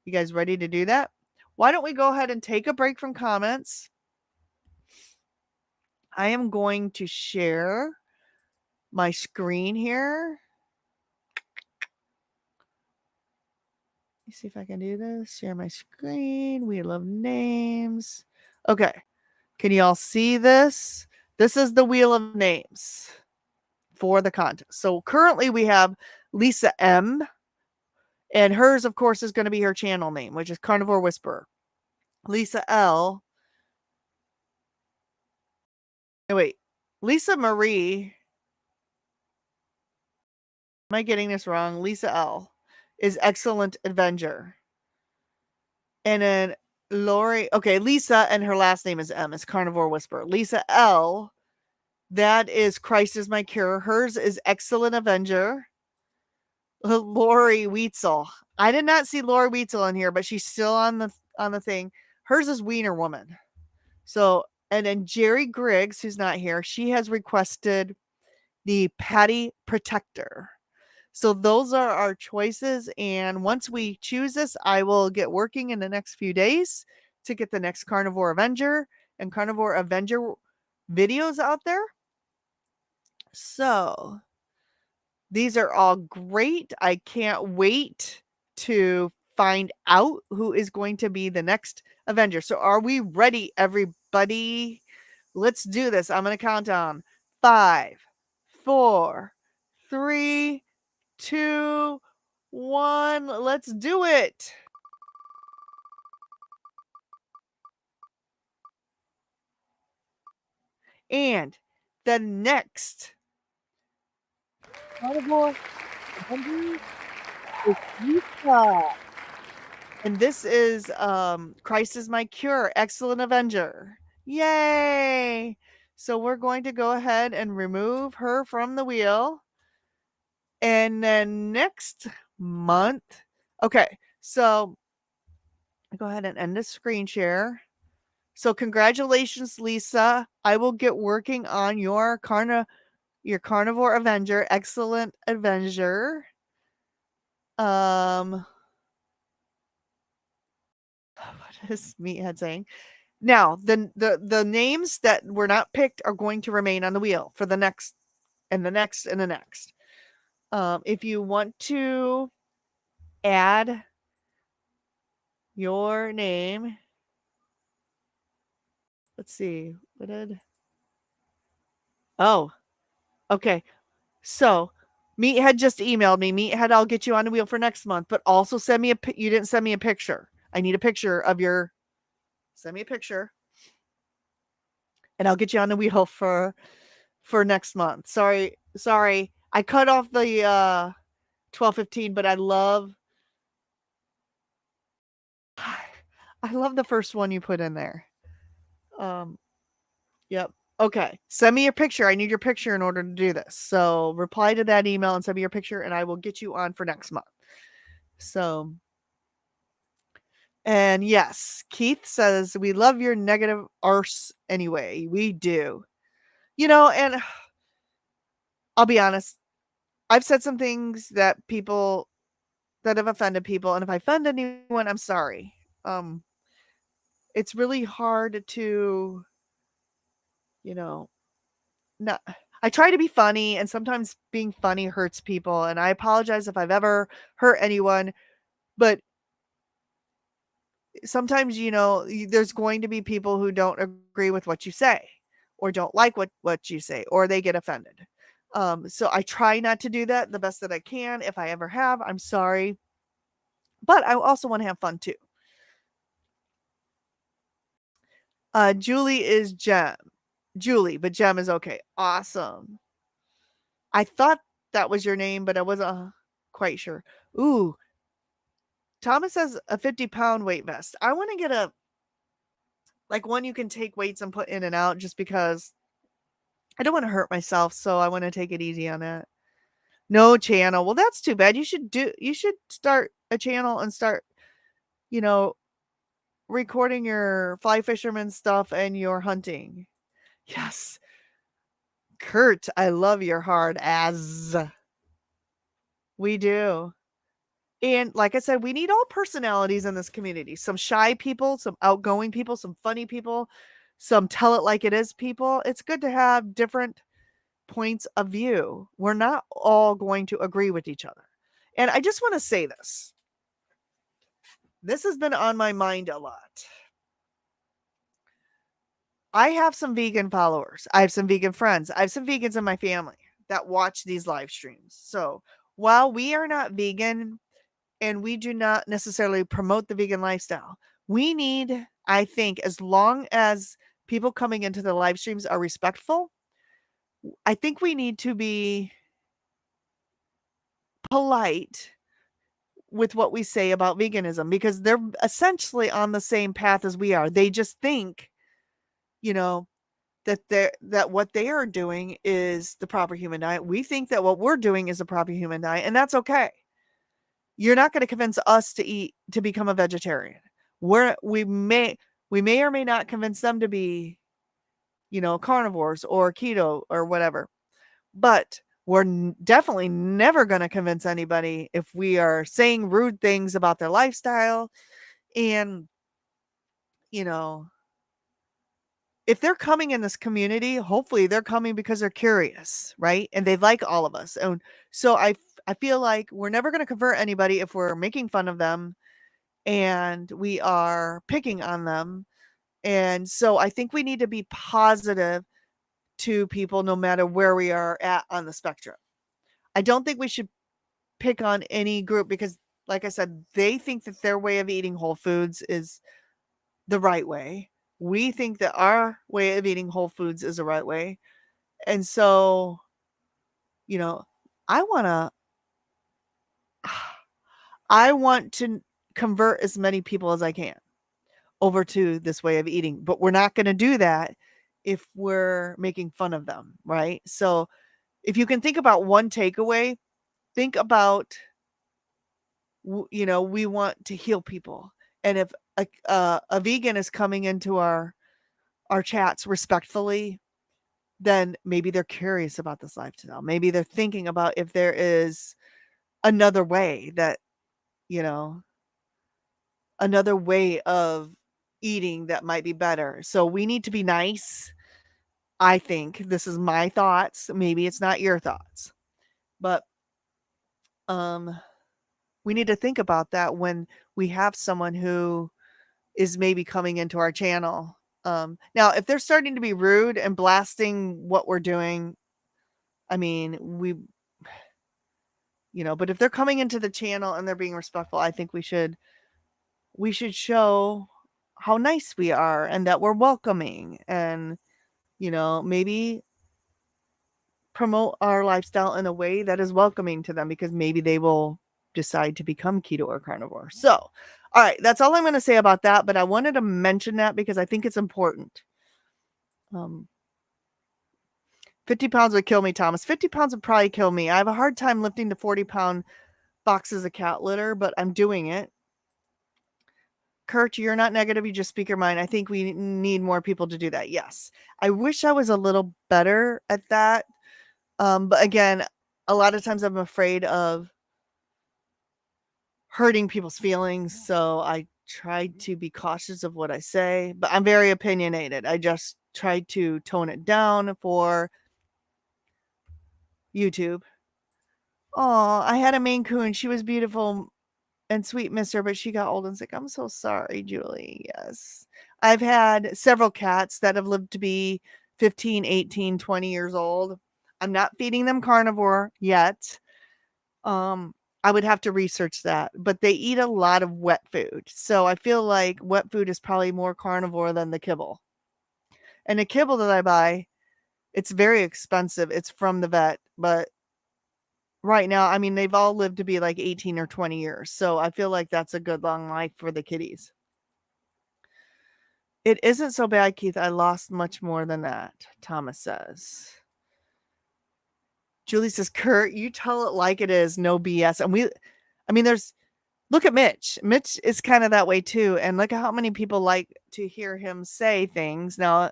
You guys ready to do that? Why don't we go ahead and take a break from comments? I am going to share my screen here. Let me see if I can do this. Share my screen. Wheel of Names. Okay. Can you all see this? This is the Wheel of Names for the contest. So currently we have Lisa M. And hers, of course, is going to be her channel name, which is Carnivore Whisperer. Lisa L. Oh, wait. Lisa Marie. Am I getting this wrong? Lisa L. is Excellent Avenger. And then Lori, okay, Lisa, and her last name is M, is Carnivore Whisperer. Lisa L, that is Christ is My Cure. Hers is Excellent Avenger. Lori Weitzel. I did not see Lori Weitzel in here, but she's still on the thing. Hers is Wiener Woman. So, and then Jerry Griggs, who's not here, she has requested the Patty Protector. So those are our choices. And once we choose this, I will get working in the next few days to get the next Carnivore Avenger and Carnivore Avenger videos out there. So these are all great. I can't wait to find out who is going to be the next Avenger. So are we ready, everybody? Let's do this. I'm going to count down 5, 4, 3, 2, 1. Let's do it. And the next Carnivore Avenger is Lisa. And this is Christ is My Cure, Excellent Avenger. Yay! So we're going to go ahead and remove her from the wheel. And then next month, okay, so go ahead and end the screen share. So congratulations, Lisa. I will get working on your Carnivore Avenger, Excellent Avenger. What is Meathead saying? Now, the names that were not picked are going to remain on the wheel for the next and the next and the next. If you want to add your name, let's see, what did? Oh, okay. So Meathead just emailed me. Meathead, I'll get you on the wheel for next month, but also send me you didn't send me a picture. I need a picture of send me a picture and I'll get you on the wheel for next month. Sorry. I cut off the 12:15, but I love the first one you put in there. Yep. Okay. Send me your picture. I need your picture in order to do this. So reply to that email and send me your picture and I will get you on for next month. So, and yes, Keith says, we love your negative arse anyway. We do. And I'll be honest, I've said some things that have offended people. And if I offend anyone, I'm sorry. It's really hard to, not, I try to be funny and sometimes being funny hurts people. And I apologize if I've ever hurt anyone, but sometimes, there's going to be people who don't agree with what you say or don't like what you say, or they get offended. So I try not to do that the best that I can. If I ever have, I'm sorry. But I also want to have fun too. Julie is Gem. Julie, but Gem is okay. Awesome. I thought that was your name, but I wasn't quite sure. Ooh, Thomas has a 50-pound weight vest. I want to get a one you can take weights and put in and out just because I don't want to hurt myself, so I want to take it easy on that. No channel. Well, that's too bad. You should start a channel and start, you know, recording your fly fisherman stuff and your hunting. Yes. Kurt, I love your hard as. We do. And like I said, we need all personalities in this community. Some shy people, some outgoing people, some funny people, some tell it like it is people. It's good to have different points of view. We're not all going to agree with each other. And I just want to say this. This has been on my mind a lot. I have some vegan followers. I have some vegan friends. I have some vegans in my family that watch these live streams. So while we are not vegan and we do not necessarily promote the vegan lifestyle, we need, I think, as long as people coming into the live streams are respectful, I think we need to be polite with what we say about veganism because they're essentially on the same path as we are. They just think, that what they are doing is the proper human diet. We think that what we're doing is a proper human diet, and that's okay. You're not going to convince us to become a vegetarian. We may or may not convince them to be, carnivores or keto or whatever. But we're definitely never going to convince anybody if we are saying rude things about their lifestyle. And, if they're coming in this community, hopefully they're coming because they're curious, right? And they like all of us. And so I feel like we're never going to convert anybody if we're making fun of them and we are picking on them. And so I think we need to be positive to people no matter where we are at on the spectrum. I don't think we should pick on any group because, like I said, they think that their way of eating whole foods is the right way. We think that our way of eating whole foods is the right way. And so, I want to I want to convert as many people as I can over to this way of eating, but we're not going to do that if we're making fun of them, right? So, if you can think about one takeaway, think about we want to heal people. And if a vegan is coming into our chats respectfully, then maybe they're curious about this lifestyle. Maybe they're thinking about if there is another way that, another way of eating that might be better. So we need to be nice. I think this is my thoughts. Maybe it's not your thoughts, but we need to think about that when we have someone who is maybe coming into our channel. Now, if they're starting to be rude and blasting what we're doing, I mean, but if they're coming into the channel and they're being respectful, I think we should show how nice we are and that we're welcoming and, maybe promote our lifestyle in a way that is welcoming to them because maybe they will decide to become keto or carnivore. So, all right, that's all I'm going to say about that, but I wanted to mention that because I think it's important. 50 pounds would kill me, Thomas. 50 pounds would probably kill me. I have a hard time lifting the 40-pound boxes of cat litter, but I'm doing it. Kurt, you're not negative. You just speak your mind. I think we need more people to do that. Yes. I wish I was a little better at that. But again, a lot of times I'm afraid of hurting people's feelings. So I try to be cautious of what I say, but I'm very opinionated. I just try to tone it down for YouTube. Oh, I had a Maine Coon. She was beautiful and sweet, mister, but she got old and sick. I'm so sorry, Julie. Yes. I've had several cats that have lived to be 15, 18, 20 years old. I'm not feeding them carnivore yet. I would have to research that, but they eat a lot of wet food. So I feel like wet food is probably more carnivore than the kibble. And the kibble that I buy, it's very expensive. It's from the vet, but right now, I mean, they've all lived to be like 18 or 20 years. So I feel like that's a good long life for the kitties. It isn't so bad, Keith. I lost much more than that, Thomas says. Julie says, Kurt, you tell it like it is, no BS. And look at Mitch. Mitch is kind of that way too. And look at how many people like to hear him say things. Now,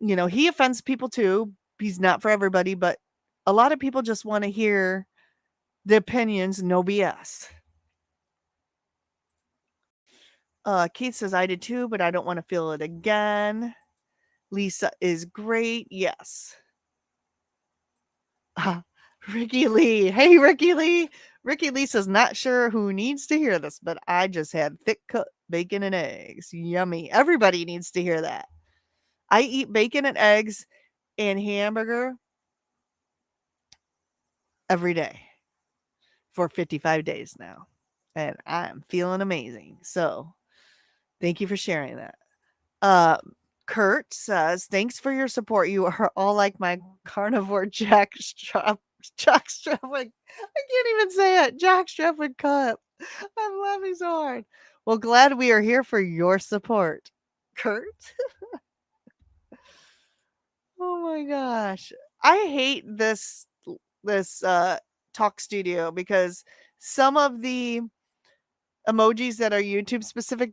he offends people too. He's not for everybody, but a lot of people just want to hear the opinions, no BS. Keith says, I did too, but I don't want to feel it again. Lisa is great. Yes. Ricky Lee. Hey, Ricky Lee. Ricky Lee says, not sure who needs to hear this, but I just had thick cut bacon and eggs. Yummy. Everybody needs to hear that. I eat bacon and eggs and hamburger every day for 55 days now. And I'm feeling amazing. So thank you for sharing that. Kurt says, thanks for your support. You are all like my carnivore jackstrap. I can't even say it. Jackstrap and cup. I'm laughing so hard. Well, glad we are here for your support, Kurt. Oh my gosh. I hate this talk studio because some of the emojis that are YouTube specific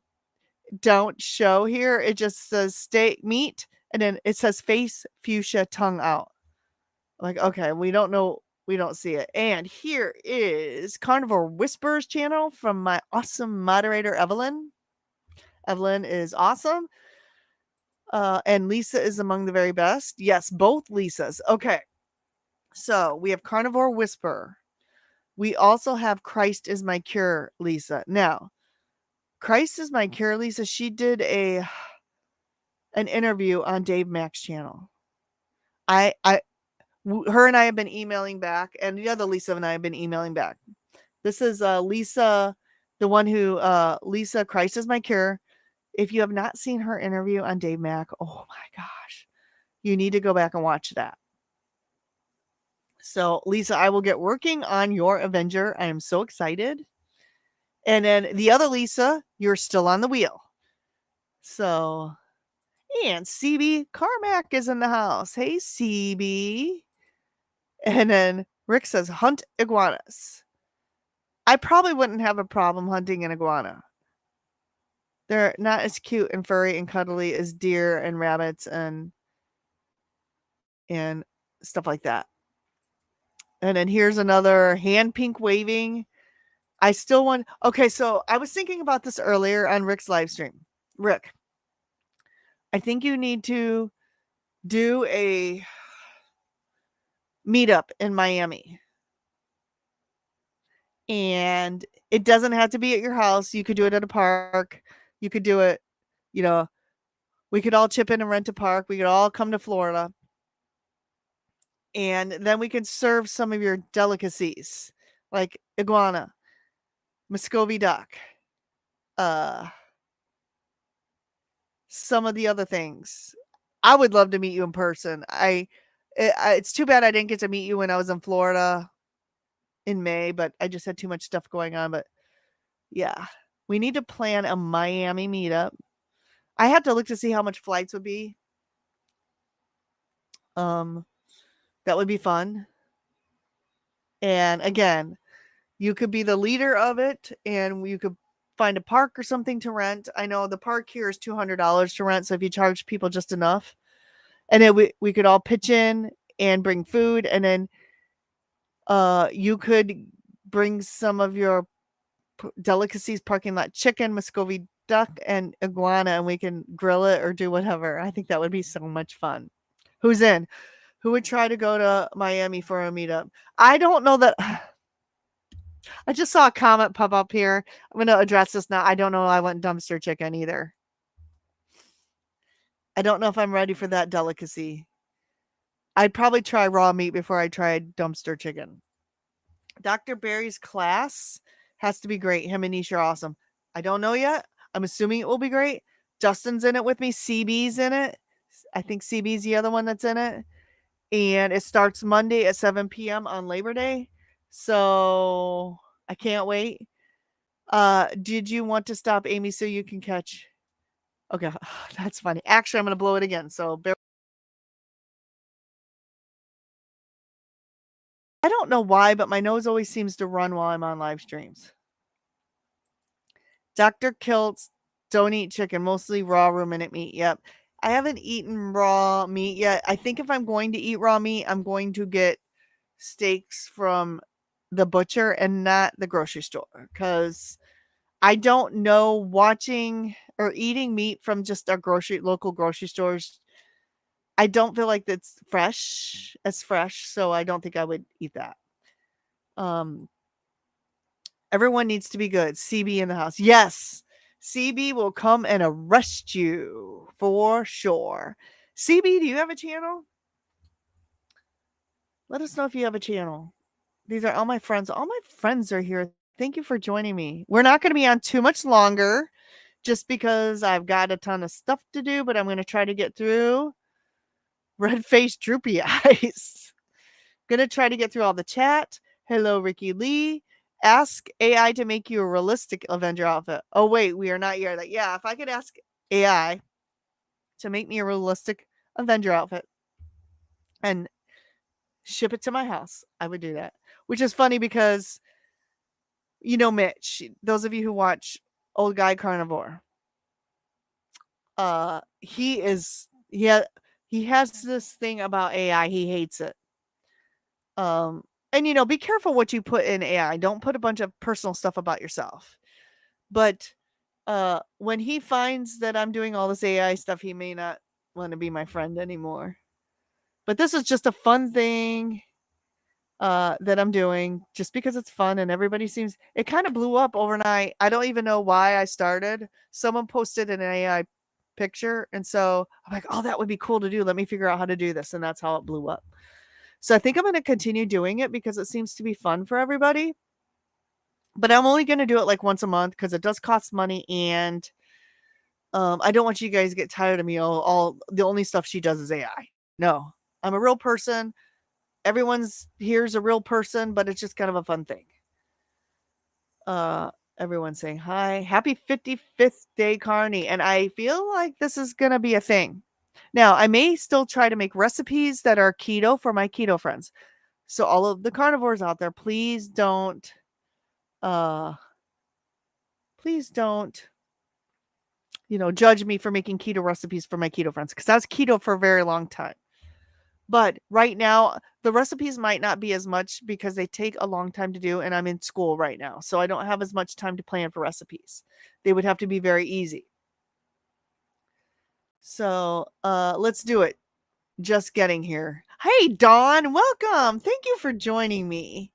don't show here. It just says steak meat and then it says face fuchsia tongue out. Like, okay, we don't know. We don't see it. And here is Carnivore Whispers channel from my awesome moderator, Evelyn. Evelyn is awesome. And Lisa is among the very best. Yes, both Lisas. Okay. So we have Carnivore Whisper. We also have Christ is My Cure, Lisa. Now, Christ is My Cure, Lisa, she did an interview on Dave Mack's channel. Her and I have been emailing back, and the other Lisa and I have been emailing back. This is Lisa, the one who, Lisa, Christ is My Cure. If you have not seen her interview on Dave Mack, oh my gosh, you need to go back and watch that. So, Lisa, I will get working on your Avenger. I am so excited. And then the other Lisa, you're still on the wheel. So, and CB Carmack is in the house. Hey, CB. And then Rick says, hunt iguanas. I probably wouldn't have a problem hunting an iguana. They're not as cute and furry and cuddly as deer and rabbits and stuff like that. And then here's another hand pink waving. I still want. Okay, so I was thinking about this earlier on Rick's live stream. Rick, I think you need to do a meetup in Miami. And it doesn't have to be at your house. You could do it at a park. You could do it, we could all chip in and rent a park. We could all come to Florida. And then we could serve some of your delicacies like iguana, Muscovy duck, some of the other things. I would love to meet you in person. It's too bad I didn't get to meet you when I was in Florida in May, but I just had too much stuff going on. But yeah, we need to plan a Miami meetup. I had to look to see how much flights would be. That would be fun. And again, you could be the leader of it and you could find a park or something to rent. I know the park here is $200 to rent. So if you charge people just enough, and then we could all pitch in and bring food. And then you could bring some of your delicacies, parking lot chicken, Muscovy duck, and iguana, and we can grill it or do whatever. I think that would be so much fun. Who's in? Who would try to go to Miami for a meetup? I don't know that. I just saw a comment pop up here. I'm going to address this now. I don't know. I want dumpster chicken either. I don't know if I'm ready for that delicacy. I'd probably try raw meat before I tried dumpster chicken. Dr. Barry's class has to be great. Him and Nisha are awesome. I don't know yet. I'm assuming it will be great. Justin's in it with me. CB's in it. I think CB's the other one that's in it. And it starts Monday at 7 p.m. on Labor Day. So I can't wait. Did you want to stop, Amy, so you can catch? Okay, that's funny. Actually, I'm going to blow it again. So I don't know why, but my nose always seems to run while I'm on live streams. Dr. Kilt's don't eat chicken, mostly raw ruminant meat. Yep. I haven't eaten raw meat yet. I think if I'm going to eat raw meat, I'm going to get steaks from the butcher and not the grocery store, because I don't know, watching or eating meat from just our local grocery stores, I don't feel like it's fresh, so I don't think I would eat that. Everyone needs to be good. CB in the house. Yes. CB will come and arrest you for sure. CB, do you have a channel? Let us know if you have a channel. These are all my friends. All my friends are here. Thank you for joining me. We're not going to be on too much longer just because I've got a ton of stuff to do, but I'm going to try to get through. Red face, droopy eyes. Going to try to get through all the chat. Hello, Ricky Lee. Ask AI to make you a realistic Avenger outfit. Oh, wait, we are not yet. Yeah, if I could ask AI to make me a realistic Avenger outfit and ship it to my house, I would do that. Which is funny because, you know, Mitch, those of you who watch Old Guy Carnivore, he has this thing about AI. He hates it. And you know, be careful what you put in AI. Don't put a bunch of personal stuff about yourself. But when he finds that I'm doing all this AI stuff, he may not want to be my friend anymore. But this is just a fun thing that I'm doing just because it's fun, and everybody seems, it kind of blew up overnight. I don't even know why I started. Someone posted an AI picture, and so I'm like, oh, that would be cool to do. Let me figure out how to do this. And that's how it blew up. So I think I'm going to continue doing it because it seems to be fun for everybody. But I'm only going to do it like once a month because it does cost money, and I don't want you guys to get tired of me. All the only stuff she does is AI. No, I'm a real person. Everyone's here's a real person, but it's just kind of a fun thing. Everyone's saying hi. Happy 55th day, Carney. And I feel like this is going to be a thing. Now, I may still try to make recipes that are keto for my keto friends. So all of the carnivores out there, please don't, judge me for making keto recipes for my keto friends, because that's keto for a very long time. But right now, the recipes might not be as much because they take a long time to do, and I'm in school right now, so I don't have as much time to plan for recipes. They would have to be very easy. So let's do it. Just getting here. Hey, Dawn, welcome. Thank you for joining me.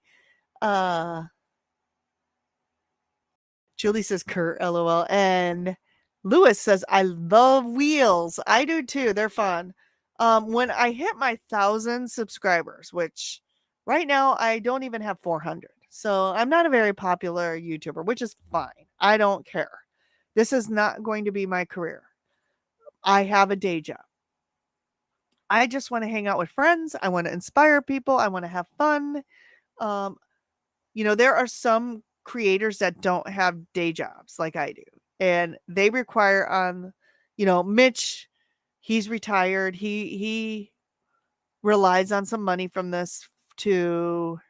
Julie says Kurt, LOL. And Lewis says, I love wheels. I do too. They're fun. When I hit my 1,000 subscribers, which right now I don't even have 400. So I'm not a very popular YouTuber, which is fine. I don't care. This is not going to be my career. I have a day job. I just want to hang out with friends. I want to inspire people. I want to have fun. There are some creators that don't have day jobs like I do, and they require Mitch, he's retired. He relies on some money from this to,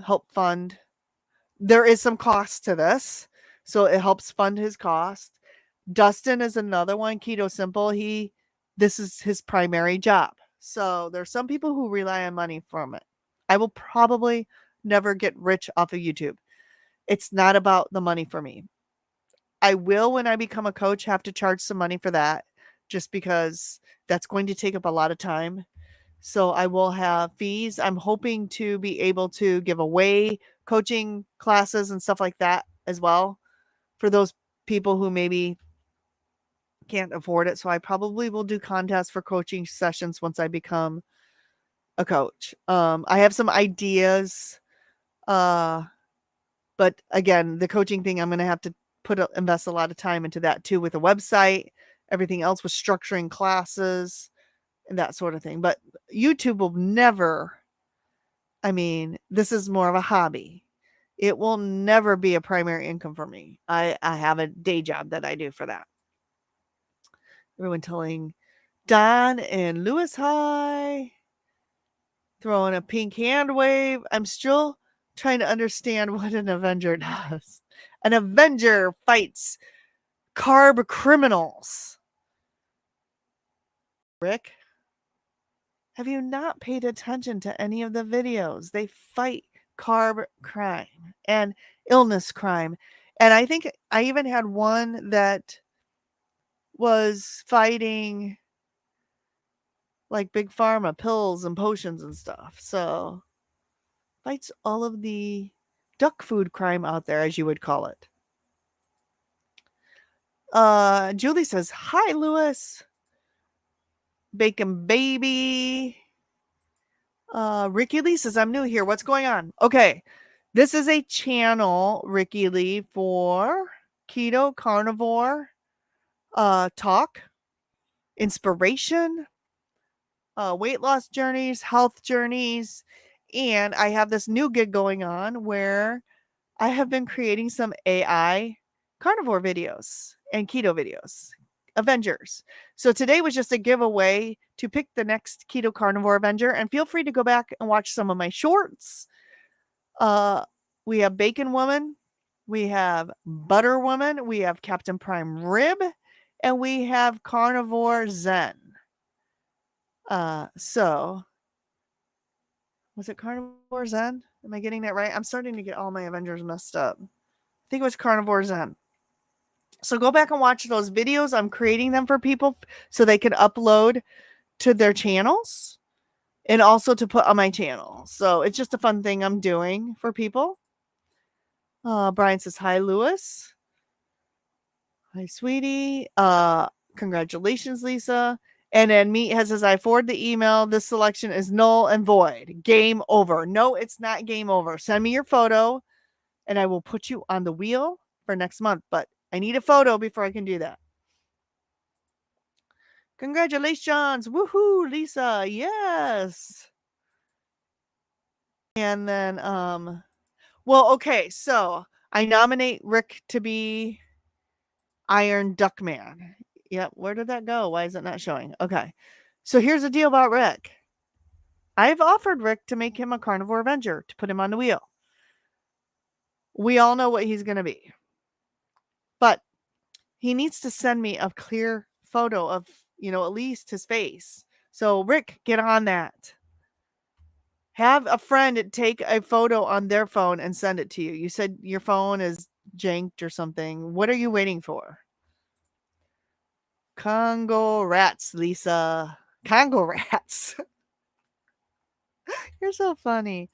help fund. There is some cost to this, so it helps fund his cost. Dustin is another one, Keto Simple. This is his primary job. So there's some people who rely on money from it. I will probably never get rich off of YouTube. It's not about the money for me. I will, when I become a coach, have to charge some money for that, just because that's going to take up a lot of time. So I will have fees. I'm hoping to be able to give away coaching classes and stuff like that as well for those people who maybe can't afford it. So I probably will do contests for coaching sessions once I become a coach. I have some ideas. But again, the coaching thing, I'm going to have to invest a lot of time into that too, with a website, everything else with structuring classes and that sort of thing. But YouTube will never, this is more of a hobby. It will never be a primary income for me. I have a day job that I do for that. Everyone telling Don and Lewis hi. Throwing a pink hand wave. I'm still trying to understand what an Avenger does. An Avenger fights carb criminals. Rick, have you not paid attention to any of the videos? They fight carb crime and illness crime. And I think I even had one that was fighting like big pharma, pills and potions and stuff. So fights all of the duck food crime out there, as you would call it. Julie says, hi, Lewis. Bacon Baby. Ricky Lee says, I'm new here. What's going on? Okay. This is a channel, Ricky Lee, for keto, carnivore, talk, inspiration, weight loss journeys, health journeys. And I have this new gig going on where I have been creating some AI carnivore videos and keto videos, Avengers. So today was just a giveaway to pick the next Keto Carnivore Avenger, and feel free to go back and watch some of my shorts. We have Bacon Woman, we have Butter Woman, we have Captain Prime Rib, and we have Carnivore Zen. So was it Carnivore Zen? Am I getting that right? I'm starting to get all my Avengers messed up. I think it was Carnivore Zen. So go back and watch those videos. I'm creating them for people so they can upload to their channels and also to put on my channel. So it's just a fun thing I'm doing for people. Brian says, hi, Lewis. Hi, sweetie. Congratulations, Lisa. And then Meathead says, I forward the email. This selection is null and void. Game over. No, it's not game over. Send me your photo and I will put you on the wheel for next month. But I need a photo before I can do that. Congratulations. Woohoo, Lisa. Yes. And then, well, okay. So I nominate Rick to be Iron Duckman. Yep. Where did that go? Why is it not showing? Okay. So here's the deal about Rick. I've offered Rick to make him a Carnivore Avenger, to put him on the wheel. We all know what he's going to be. But he needs to send me a clear photo of, at least his face. So Rick, get on that. Have a friend take a photo on their phone and send it to you. You said your phone is janked or something. What are you waiting for? Congo rats, Lisa. Congo rats. You're so funny.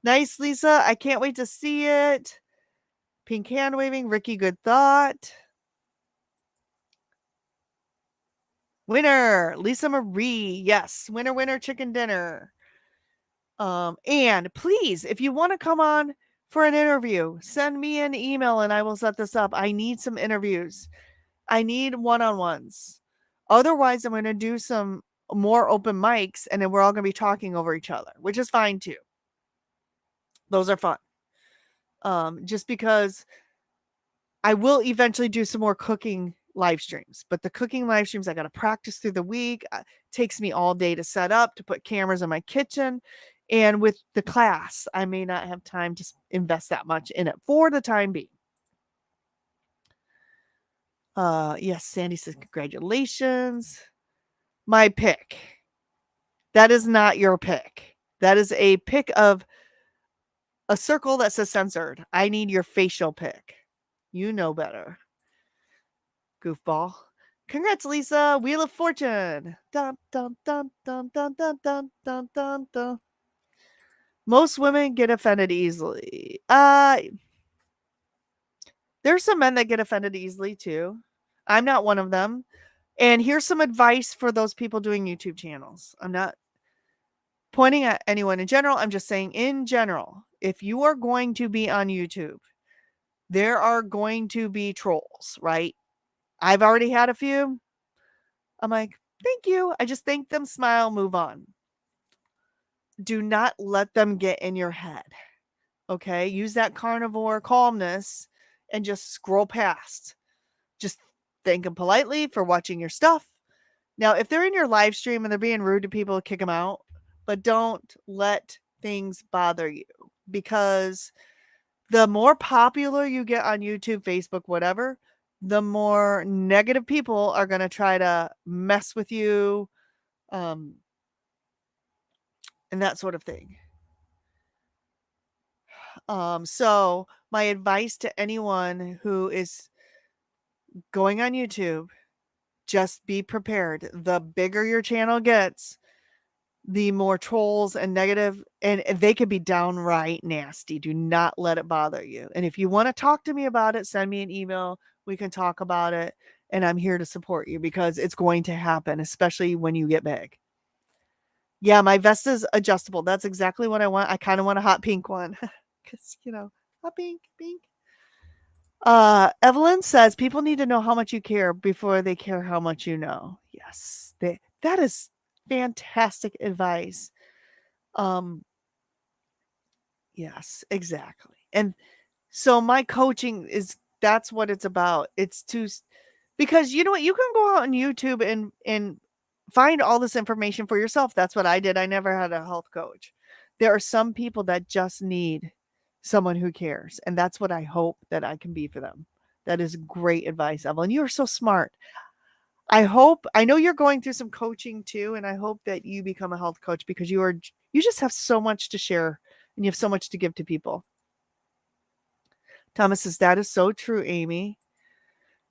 Nice, Lisa. I can't wait to see it. Pink hand waving. Ricky, good thought. Winner, Lisa Marie. Yes, winner, winner, chicken dinner. And please, if you want to come on for an interview, send me an email and I will set this up. I need some interviews. I need one-on-ones. Otherwise, I'm going to do some more open mics and then we're all going to be talking over each other, which is fine too. Those are fun. Just because I will eventually do some more cooking live streams, but the cooking live streams, I got to practice through the week. It takes me all day to set up, to put cameras in my kitchen. And with the class, I may not have time to invest that much in it for the time being. Yes, Sandy says, congratulations. My pick. That is not your pick. That is a pick of a circle that says censored. I need your facial pick. You know better. Goofball. Congrats, Lisa. Wheel of Fortune. Dun, dun, dun, dun, dun, dun, dun, dun, dun, dun. Most women get offended easily. There's some men that get offended easily too. I'm not one of them. And here's some advice for those people doing YouTube channels. I'm not pointing at anyone in general. I'm just saying in general, if you are going to be on YouTube, there are going to be trolls, right? I've already had a few. I'm like, thank you. I just thank them, smile, move on. Do not let them get in your head. Okay. Use that carnivore calmness and just scroll past. Just thank them politely for watching your stuff. Now, if they're in your live stream and they're being rude to people, kick them out. But don't let things bother you, because the more popular you get on YouTube, Facebook, whatever, the more negative people are going to try to mess with you, and that sort of thing. So my advice to anyone who is going on YouTube, just be prepared. The bigger your channel gets, the more trolls and negative, and they could be downright nasty. Do not let it bother you. And if you want to talk to me about it, send me an email. We can talk about it. And I'm here to support you, because it's going to happen, especially when you get big. Yeah, my vest is adjustable. That's exactly what I want. I kind of want a hot pink one. Because, hot pink, pink. Evelyn says people need to know how much you care before they care how much you know. Yes, that is fantastic advice. Um, yes, exactly. And so my coaching that's what it's about. It's to, because you know what, you can go out on YouTube and find all this information for yourself. That's what I did. I never had a health coach. There are some people that just need someone who cares, and that's what I hope that I can be for them. That is great advice, Evelyn. You are so smart. I know you're going through some coaching too, and I hope that you become a health coach, because you just have so much to share and you have so much to give to people. Thomas says, that is so true, Amy.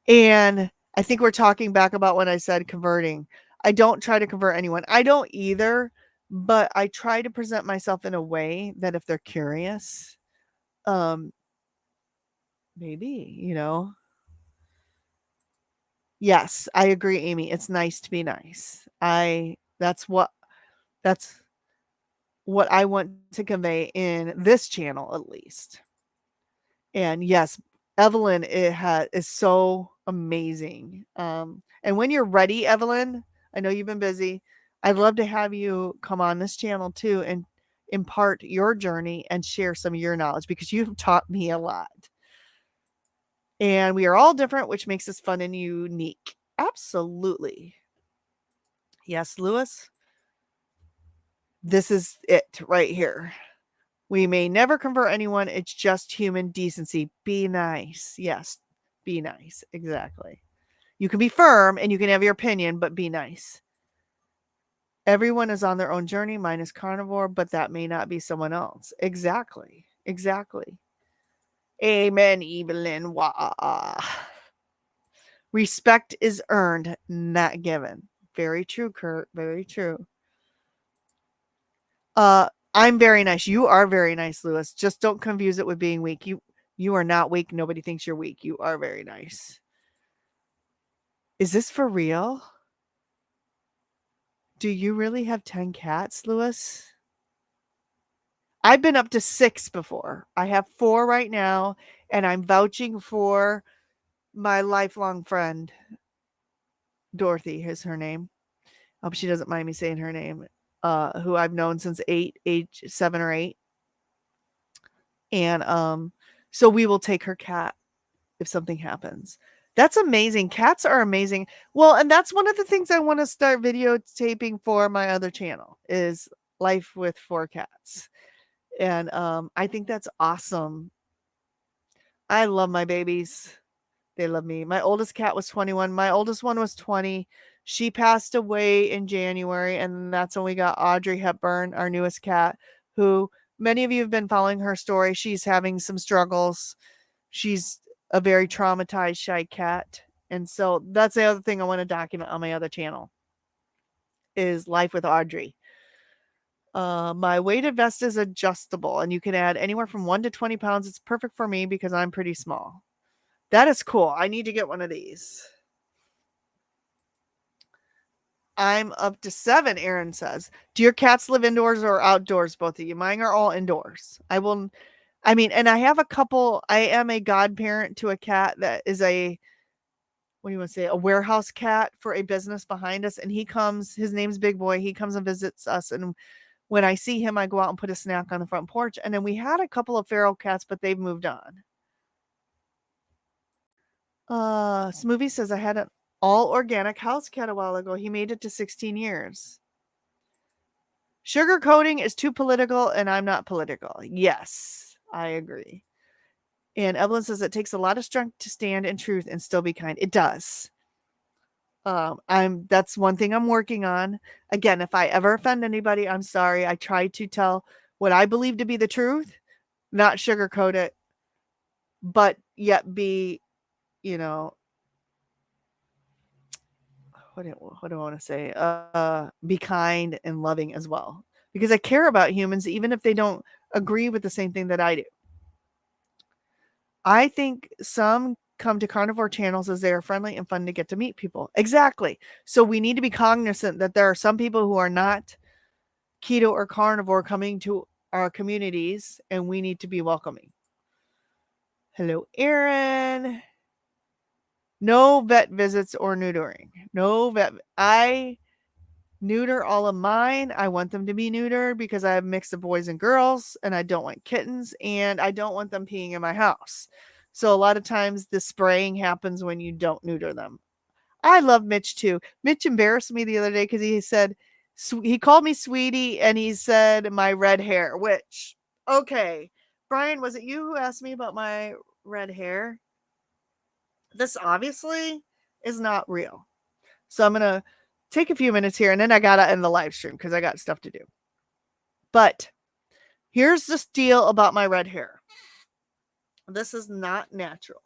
And I think we're talking back about when I said converting. I don't try to convert anyone. I don't either, but I try to present myself in a way that if they're curious, maybe. Yes, I agree, Amy. It's nice to be nice. That's what I want to convey in this channel, at least. And yes, Evelyn is so amazing. And when you're ready, Evelyn, I know you've been busy. I'd love to have you come on this channel too and impart your journey and share some of your knowledge, because you've taught me a lot. And we are all different, which makes us fun and unique. Absolutely. Yes, Lewis. This is it right here. We may never convert anyone. It's just human decency. Be nice. Yes, be nice. Exactly. You can be firm and you can have your opinion, but be nice. Everyone is on their own journey. Mine is carnivore, but that may not be someone else. Exactly. Exactly. Amen, Evelyn. Wah. Respect is earned, not given. Very true, Kurt. Very true. I'm very nice. You are very nice, Lewis. Just don't confuse it with being weak. You are not weak. Nobody thinks you're weak. You are very nice. Is this for real? Do you really have 10 cats, Lewis? I've been up to 6 before. I have 4 right now, and I'm vouching for my lifelong friend. Dorothy is her name. I hope she doesn't mind me saying her name. Who I've known since age 7 or 8. And so we will take her cat if something happens. That's amazing. Cats are amazing. Well, and that's one of the things I want to start videotaping for my other channel is life with 4 cats. And I think that's awesome. I love my babies. They love me. My oldest cat was 21. My oldest one was 20. She passed away in January, and that's when we got Audrey Hepburn, our newest cat, who many of you have been following her story. She's having some struggles. She's a very traumatized, shy cat. And so that's the other thing I want to document on my other channel is life with Audrey. My weighted vest is adjustable, and you can add anywhere from 1 to 20 pounds. It's perfect for me because I'm pretty small. That is cool. I need to get one of these. I'm up to 7, Aaron says. Do your cats live indoors or outdoors, both of you? Mine are all indoors. I mean, and I have a couple, I am a godparent to a cat that is what do you want to say, a warehouse cat for a business behind us. And his name's Big Boy. He comes and visits us. And when I see him, I go out and put a snack on the front porch. And then we had a couple of feral cats, but they've moved on. Smoothie says I had an all organic house cat a while ago. He made it to 16 years. Sugar coating is too political, and I'm not political. Yes, I agree. And Evelyn says it takes a lot of strength to stand in truth and still be kind. It does. That's one thing I'm working on. Again, if I ever offend anybody, I'm sorry. I try to tell what I believe to be the truth, not sugarcoat it, but yet be, you know, what do I want to say? Be kind and loving as well, because I care about humans, even if they don't agree with the same thing that I do. I think some come to carnivore channels as they are friendly and fun to get to meet people. Exactly. So we need to be cognizant that there are some people who are not keto or carnivore coming to our communities, and we need to be welcoming. Hello, Aaron. No vet visits or neutering. No vet. I neuter all of mine. I want them to be neutered because I have a mix of boys and girls, and I don't want kittens, and I don't want them peeing in my house. So a lot of times the spraying happens when you don't neuter them. I love Mitch too. Mitch embarrassed me the other day because he called me sweetie, and he said my red hair, which, okay. Brian, was it you who asked me about my red hair? This obviously is not real. So I'm going to take a few minutes here, and then I got to end the live stream because I got stuff to do. But here's the deal about my red hair. This is not natural.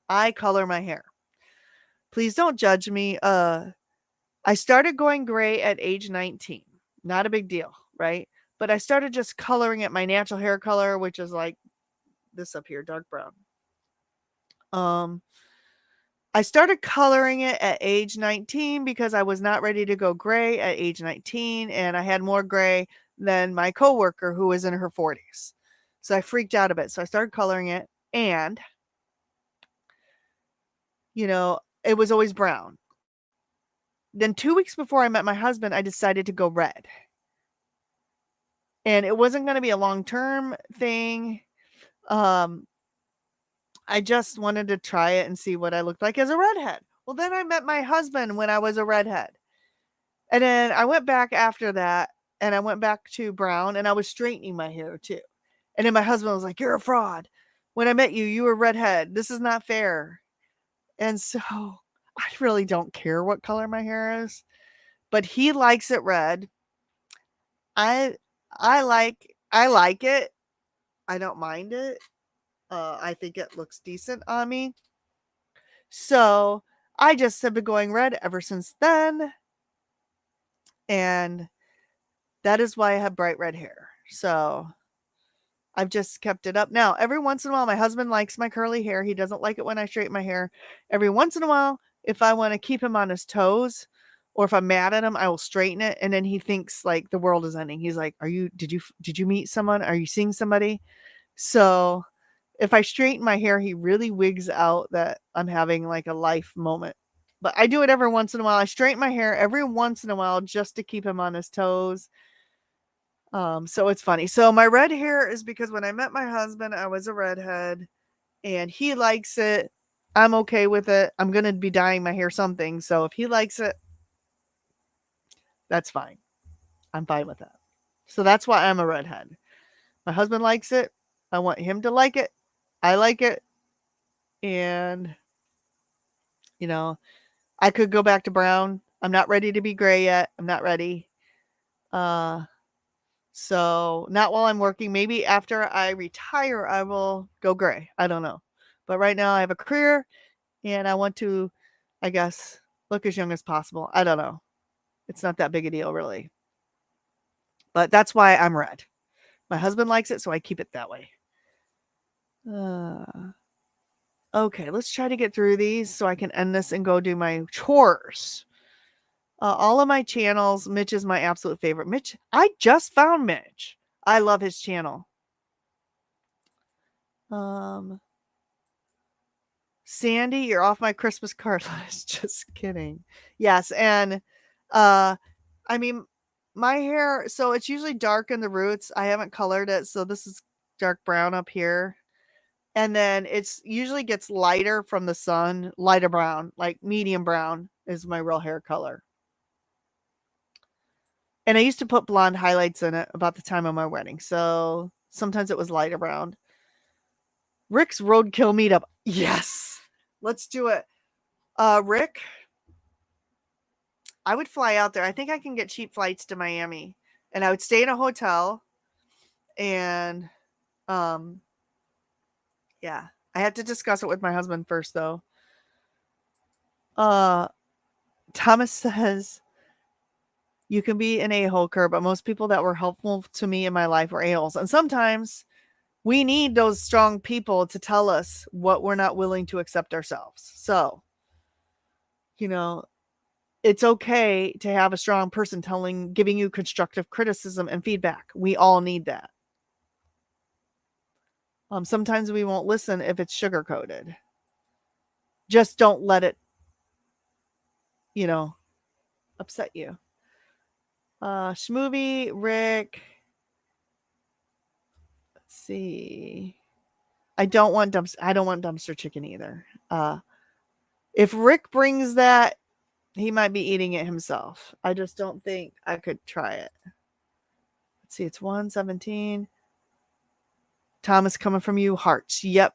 I color my hair. Please don't judge me. I started going gray at age 19. Not a big deal, right? But I started just coloring it my natural hair color, which is like this up here, dark brown. I started coloring it at age 19 because I was not ready to go gray at age 19, and I had more gray than my coworker who was in her 40s. So I freaked out a bit. So I started coloring it, and it was always brown. Then 2 weeks before I met my husband, I decided to go red. And it wasn't going to be a long-term thing. I just wanted to try it and see what I looked like as a redhead. Well, then I met my husband when I was a redhead. And then I went back after that, and I went back to brown, and I was straightening my hair too. And then my husband was like, "You're a fraud. When I met you, you were redhead. This is not fair." And so I really don't care what color my hair is, but he likes it red. I like it. I don't mind it. I think it looks decent on me. So I just have been going red ever since then. And that is why I have bright red hair. So I've just kept it up. Now, every once in a while, my husband likes my curly hair. He doesn't like it when I straighten my hair. Every once in a while, if I want to keep him on his toes, or if I'm mad at him, I will straighten it. And then he thinks like the world is ending. He's like, did you meet someone? Are you seeing somebody? So if I straighten my hair, he really wigs out that I'm having like a life moment. But I do it every once in a while. I straighten my hair every once in a while just to keep him on his toes. So it's funny. So my red hair is because when I met my husband, I was a redhead, and he likes it. I'm okay with it. I'm going to be dyeing my hair something. So if he likes it, that's fine. I'm fine with that. So that's why I'm a redhead. My husband likes it. I want him to like it. I like it. And, I could go back to brown. I'm not ready to be gray yet. I'm not ready. So not while I'm working. Maybe after I retire, I will go gray. I don't know. But right now I have a career, and I want to, I guess, look as young as possible. I don't know. It's not that big a deal, really. But that's why I'm red. My husband likes it, so I keep it that way. Okay, let's try to get through these so I can end this and go do my chores. All of my channels, Mitch is my absolute favorite. Mitch, I just found Mitch. I love his channel. Sandy, you're off my Christmas card list. Just kidding. Yes, and I mean, my hair, so it's usually dark in the roots. I haven't colored it, so this is dark brown up here. And then it's usually gets lighter from the sun, lighter brown, like medium brown is my real hair color. And I used to put blonde highlights in it about the time of my wedding. So sometimes it was lighter brown. Rick's Roadkill meetup. Yes. Let's do it. Rick, I would fly out there. I think I can get cheap flights to Miami. And I would stay in a hotel. And yeah. I had to discuss it with my husband first though. Thomas says you can be an a-hole, but most people that were helpful to me in my life were a-holes. And sometimes we need those strong people to tell us what we're not willing to accept ourselves. So, it's okay to have a strong person giving you constructive criticism and feedback. We all need that. Sometimes we won't listen if it's sugar-coated. Just don't let it, upset you. Schmovie, Rick. Let's see. I don't want dumpster chicken either. If Rick brings that, he might be eating it himself. I just don't think I could try it. Let's see, it's 1:17. Thomas, coming from you, hearts. Yep.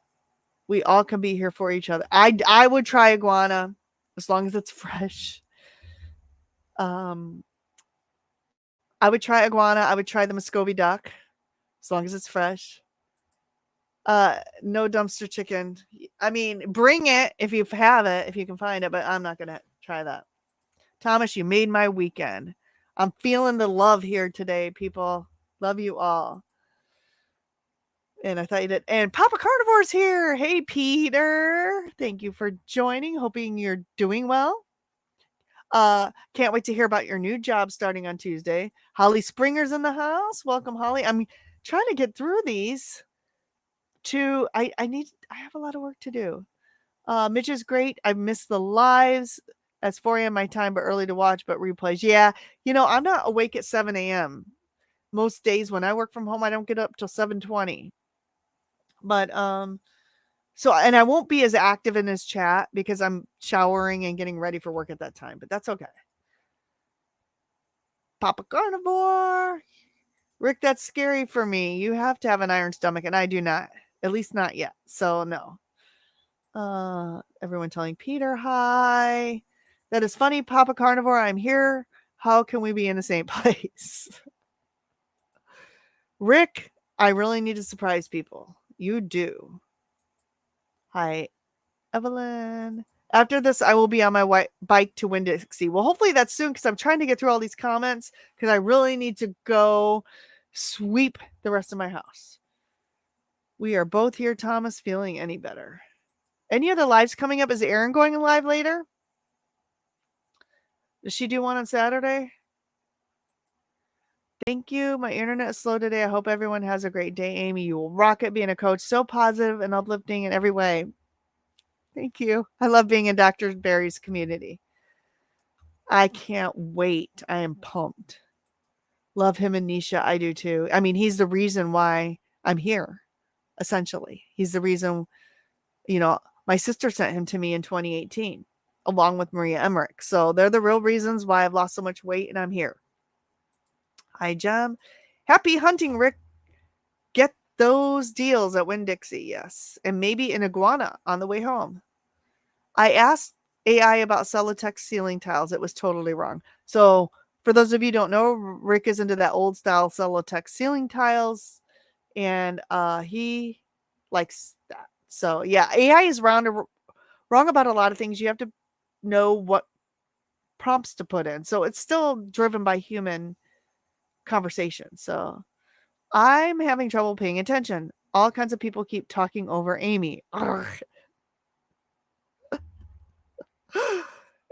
We all can be here for each other. I would try iguana as long as it's fresh. I would try iguana. I would try the Muscovy duck as long as it's fresh. No dumpster chicken. I mean, bring it if you have it, if you can find it, but I'm not going to try that. Thomas, you made my weekend. I'm feeling the love here today, people. Love you all. And I thought you did. And Papa Carnivore's here. Hey, Peter. Thank you for joining. Hoping you're doing well. Can't wait to hear about your new job starting on Tuesday. Holly Springer's in the house. Welcome, Holly. I'm trying to get through these. I have a lot of work to do. Mitch is great. I missed the lives. It's 4 a.m. my time, but early to watch, but replays. Yeah, I'm not awake at 7 a.m. Most days when I work from home, I don't get up till 7:20. But and I won't be as active in his chat because I'm showering and getting ready for work at that time, but that's okay. Papa Carnivore. Rick, that's scary for me. You have to have an iron stomach, and I do not. At least not yet. So no. Everyone telling Peter hi. That is funny, Papa Carnivore. I'm here. How can we be in the same place? Rick, I really need to surprise people. You do. Hi, Evelyn. After this, I will be on my bike to Winn-Dixie. Well, hopefully that's soon because I'm trying to get through all these comments because I really need to go sweep the rest of my house. We are both here, Thomas, feeling any better. Any other lives coming up? Is Erin going live later? Does she do one on Saturday? Thank you. My internet is slow today. I hope everyone has a great day. Amy, you will rock it being a coach. So positive and uplifting in every way. Thank you. I love being in Dr. Barry's community. I can't wait. I am pumped. Love him and Nisha. I do too. I mean, he's the reason why I'm here, essentially. He's the reason, my sister sent him to me in 2018, along with Maria Emmerich. So they're the real reasons why I've lost so much weight and I'm here. Hi, Jem. Happy hunting, Rick. Get those deals at Winn-Dixie, yes. And maybe an iguana on the way home. I asked AI about Celotex ceiling tiles. It was totally wrong. So for those of you who don't know, Rick is into that old style Celotex ceiling tiles. And he likes that. So yeah, AI is wrong about a lot of things. You have to know what prompts to put in. So it's still driven by human conversation. So I'm having trouble paying attention. All kinds of people keep talking over Amy.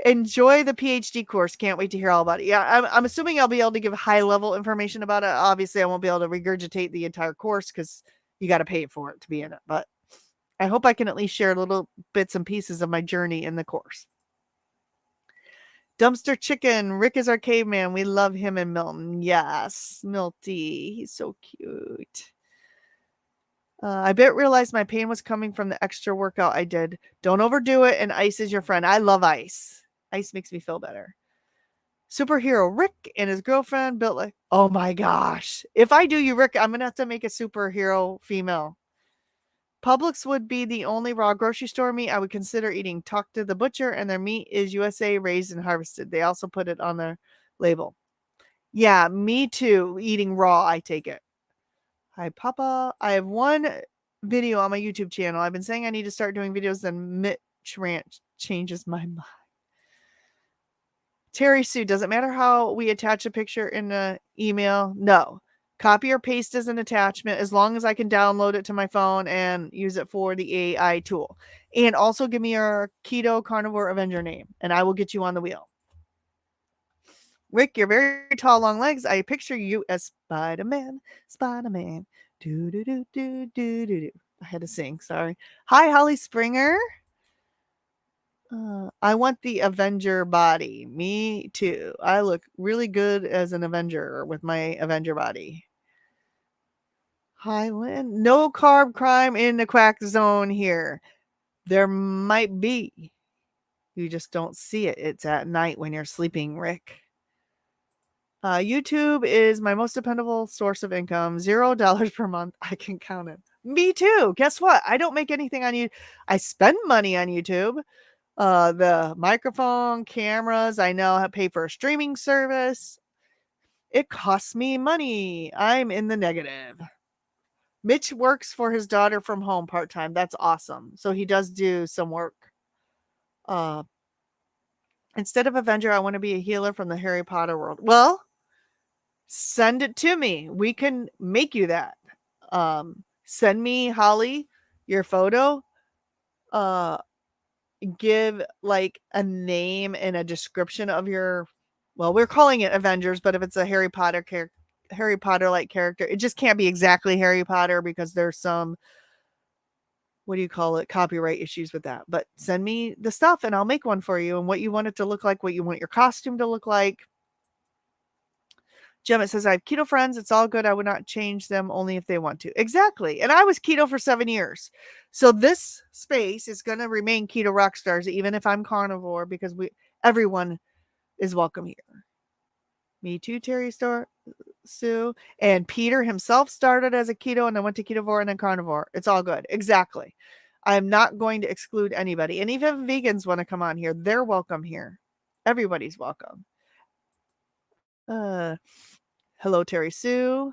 Enjoy the PhD course. Can't wait to hear all about it. Yeah, I'm assuming I'll be able to give high level information about it. Obviously, I won't be able to regurgitate the entire course because you got to pay for it to be in it. But I hope I can at least share little bits and pieces of my journey in the course. Dumpster Chicken. Rick is our caveman. We love him and Milton. Yes, Milty. He's so cute. I bet realized my pain was coming from the extra workout I did. Don't overdo it, and ice is your friend. I love ice. Ice makes me feel better. Superhero Rick and his girlfriend built like, oh my gosh. If I do you, Rick, I'm going to have to make a superhero female. Publix would be the only raw grocery store meat I would consider eating. Talk to the butcher, and their meat is USA raised and harvested. They also put it on their label. Yeah, me too. Eating raw, I take it. Hi, Papa. I have one video on my YouTube channel. I've been saying I need to start doing videos, then Mitch Ranch changes my mind. Terry Sue, does it matter how we attach a picture in the email? No. Copy or paste as an attachment as long as I can download it to my phone and use it for the AI tool. And also give me your Keto Carnivore Avenger name, and I will get you on the wheel. Rick, you're very tall, long legs. I picture you as Spider-Man. Spider-Man. Do do do do do do do. I had to sing. Sorry. Hi, Holly Springer. I want the Avenger body. Me too. I look really good as an Avenger with my Avenger body. Hi, Lynn. No carb crime in the quack zone here. There might be. You just don't see it. It's at night when you're sleeping, Rick. YouTube is my most dependable source of income. $0 per month. I can count it. Me too. Guess what? I don't make anything on YouTube. I spend money on YouTube. The microphone, cameras. I now pay for a streaming service. It costs me money. I'm in the negative. Mitch works for his daughter from home part-time. That's awesome. So he does do some work. Instead of Avenger, I want to be a healer from the Harry Potter world. Well, send it to me. We can make you that. Send me, Holly, your photo. Give like a name and a description of your, well, we're calling it Avengers, but if it's a Harry Potter like character, it just can't be exactly Harry Potter because there's some, what do you call it, copyright issues with that. But send me the stuff and I'll make one for you, and what you want it to look like, what you want your costume to look like. Gemma says, I have keto friends. It's all good. I would not change them, only if they want to. Exactly. And I was keto for 7 years. So this space is going to remain keto rock stars, even if I'm carnivore, because everyone is welcome here. Me too, Terry Sue. And Peter himself started as a keto and then went to ketovore and then carnivore. It's all good. Exactly. I'm not going to exclude anybody. And even vegans want to come on here. They're welcome here. Everybody's welcome. Hello, Terry Sue.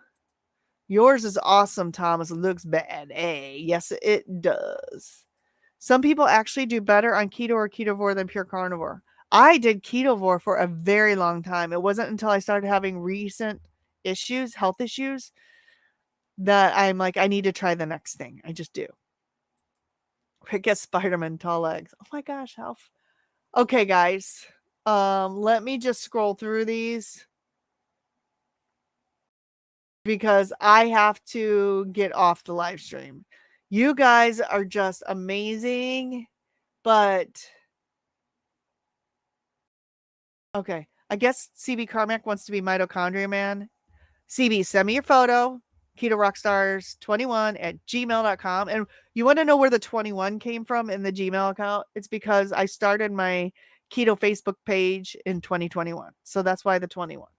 Yours is awesome, Thomas. It looks bad. Yes, it does. Some people actually do better on keto or ketovore than pure carnivore. I did ketovore for a very long time. It wasn't until I started having recent issues, health issues, that I'm like, I need to try the next thing. I just do. Rick gets Spider-Man tall legs. Oh my gosh, okay, guys. Let me just scroll through these because I have to get off the live stream. You guys are just amazing, but okay. I guess CB Carmack wants to be Mitochondria Man. CB, send me your photo, KetoRockstars21@gmail.com. And you want to know where the 21 came from in the Gmail account? It's because I started my keto Facebook page in 2021. So that's why the 21.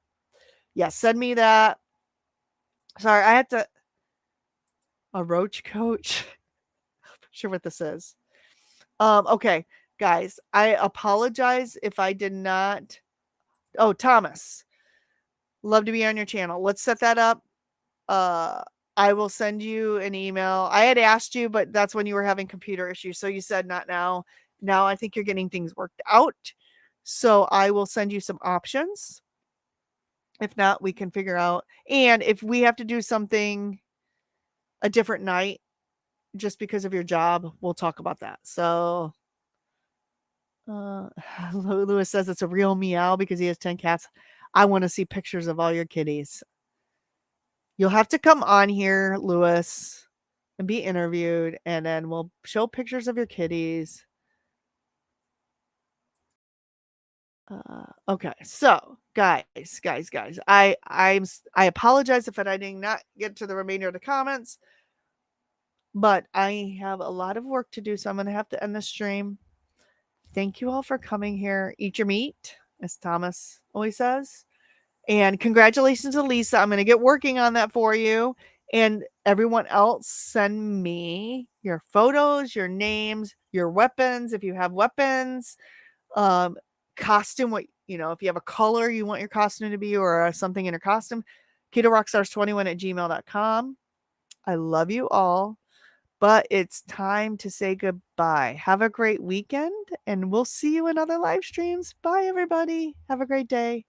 Yeah, send me that. Sorry, I had to. A roach coach. I'm not sure what this is. Okay, guys, I apologize if I did not. Oh, Thomas, love to be on your channel. Let's set that up. I will send you an email. I had asked you, but that's when you were having computer issues. So you said not now. Now I think you're getting things worked out. So I will send you some options. If not, we can figure out. And if we have to do something a different night, just because of your job, we'll talk about that. So Lewis says it's a real meow because he has 10 cats. I want to see pictures of all your kitties. You'll have to come on here, Lewis, and be interviewed, and then we'll show pictures of your kitties. Okay, so guys, I apologize if I did not get to the remainder of the comments, but I have a lot of work to do, so I'm going to have to end the stream. Thank you all for coming here. Eat your meat, as Thomas always says. And congratulations to Lisa. I'm going to get working on that for you. And everyone else, send me your photos, your names, your weapons, if you have weapons, costume, what, if you have a color you want your costume to be, or something in your costume, KetoRockstars21@gmail.com. I love you all, but it's time to say goodbye. Have a great weekend, and we'll see you in other live streams. Bye, everybody. Have a great day.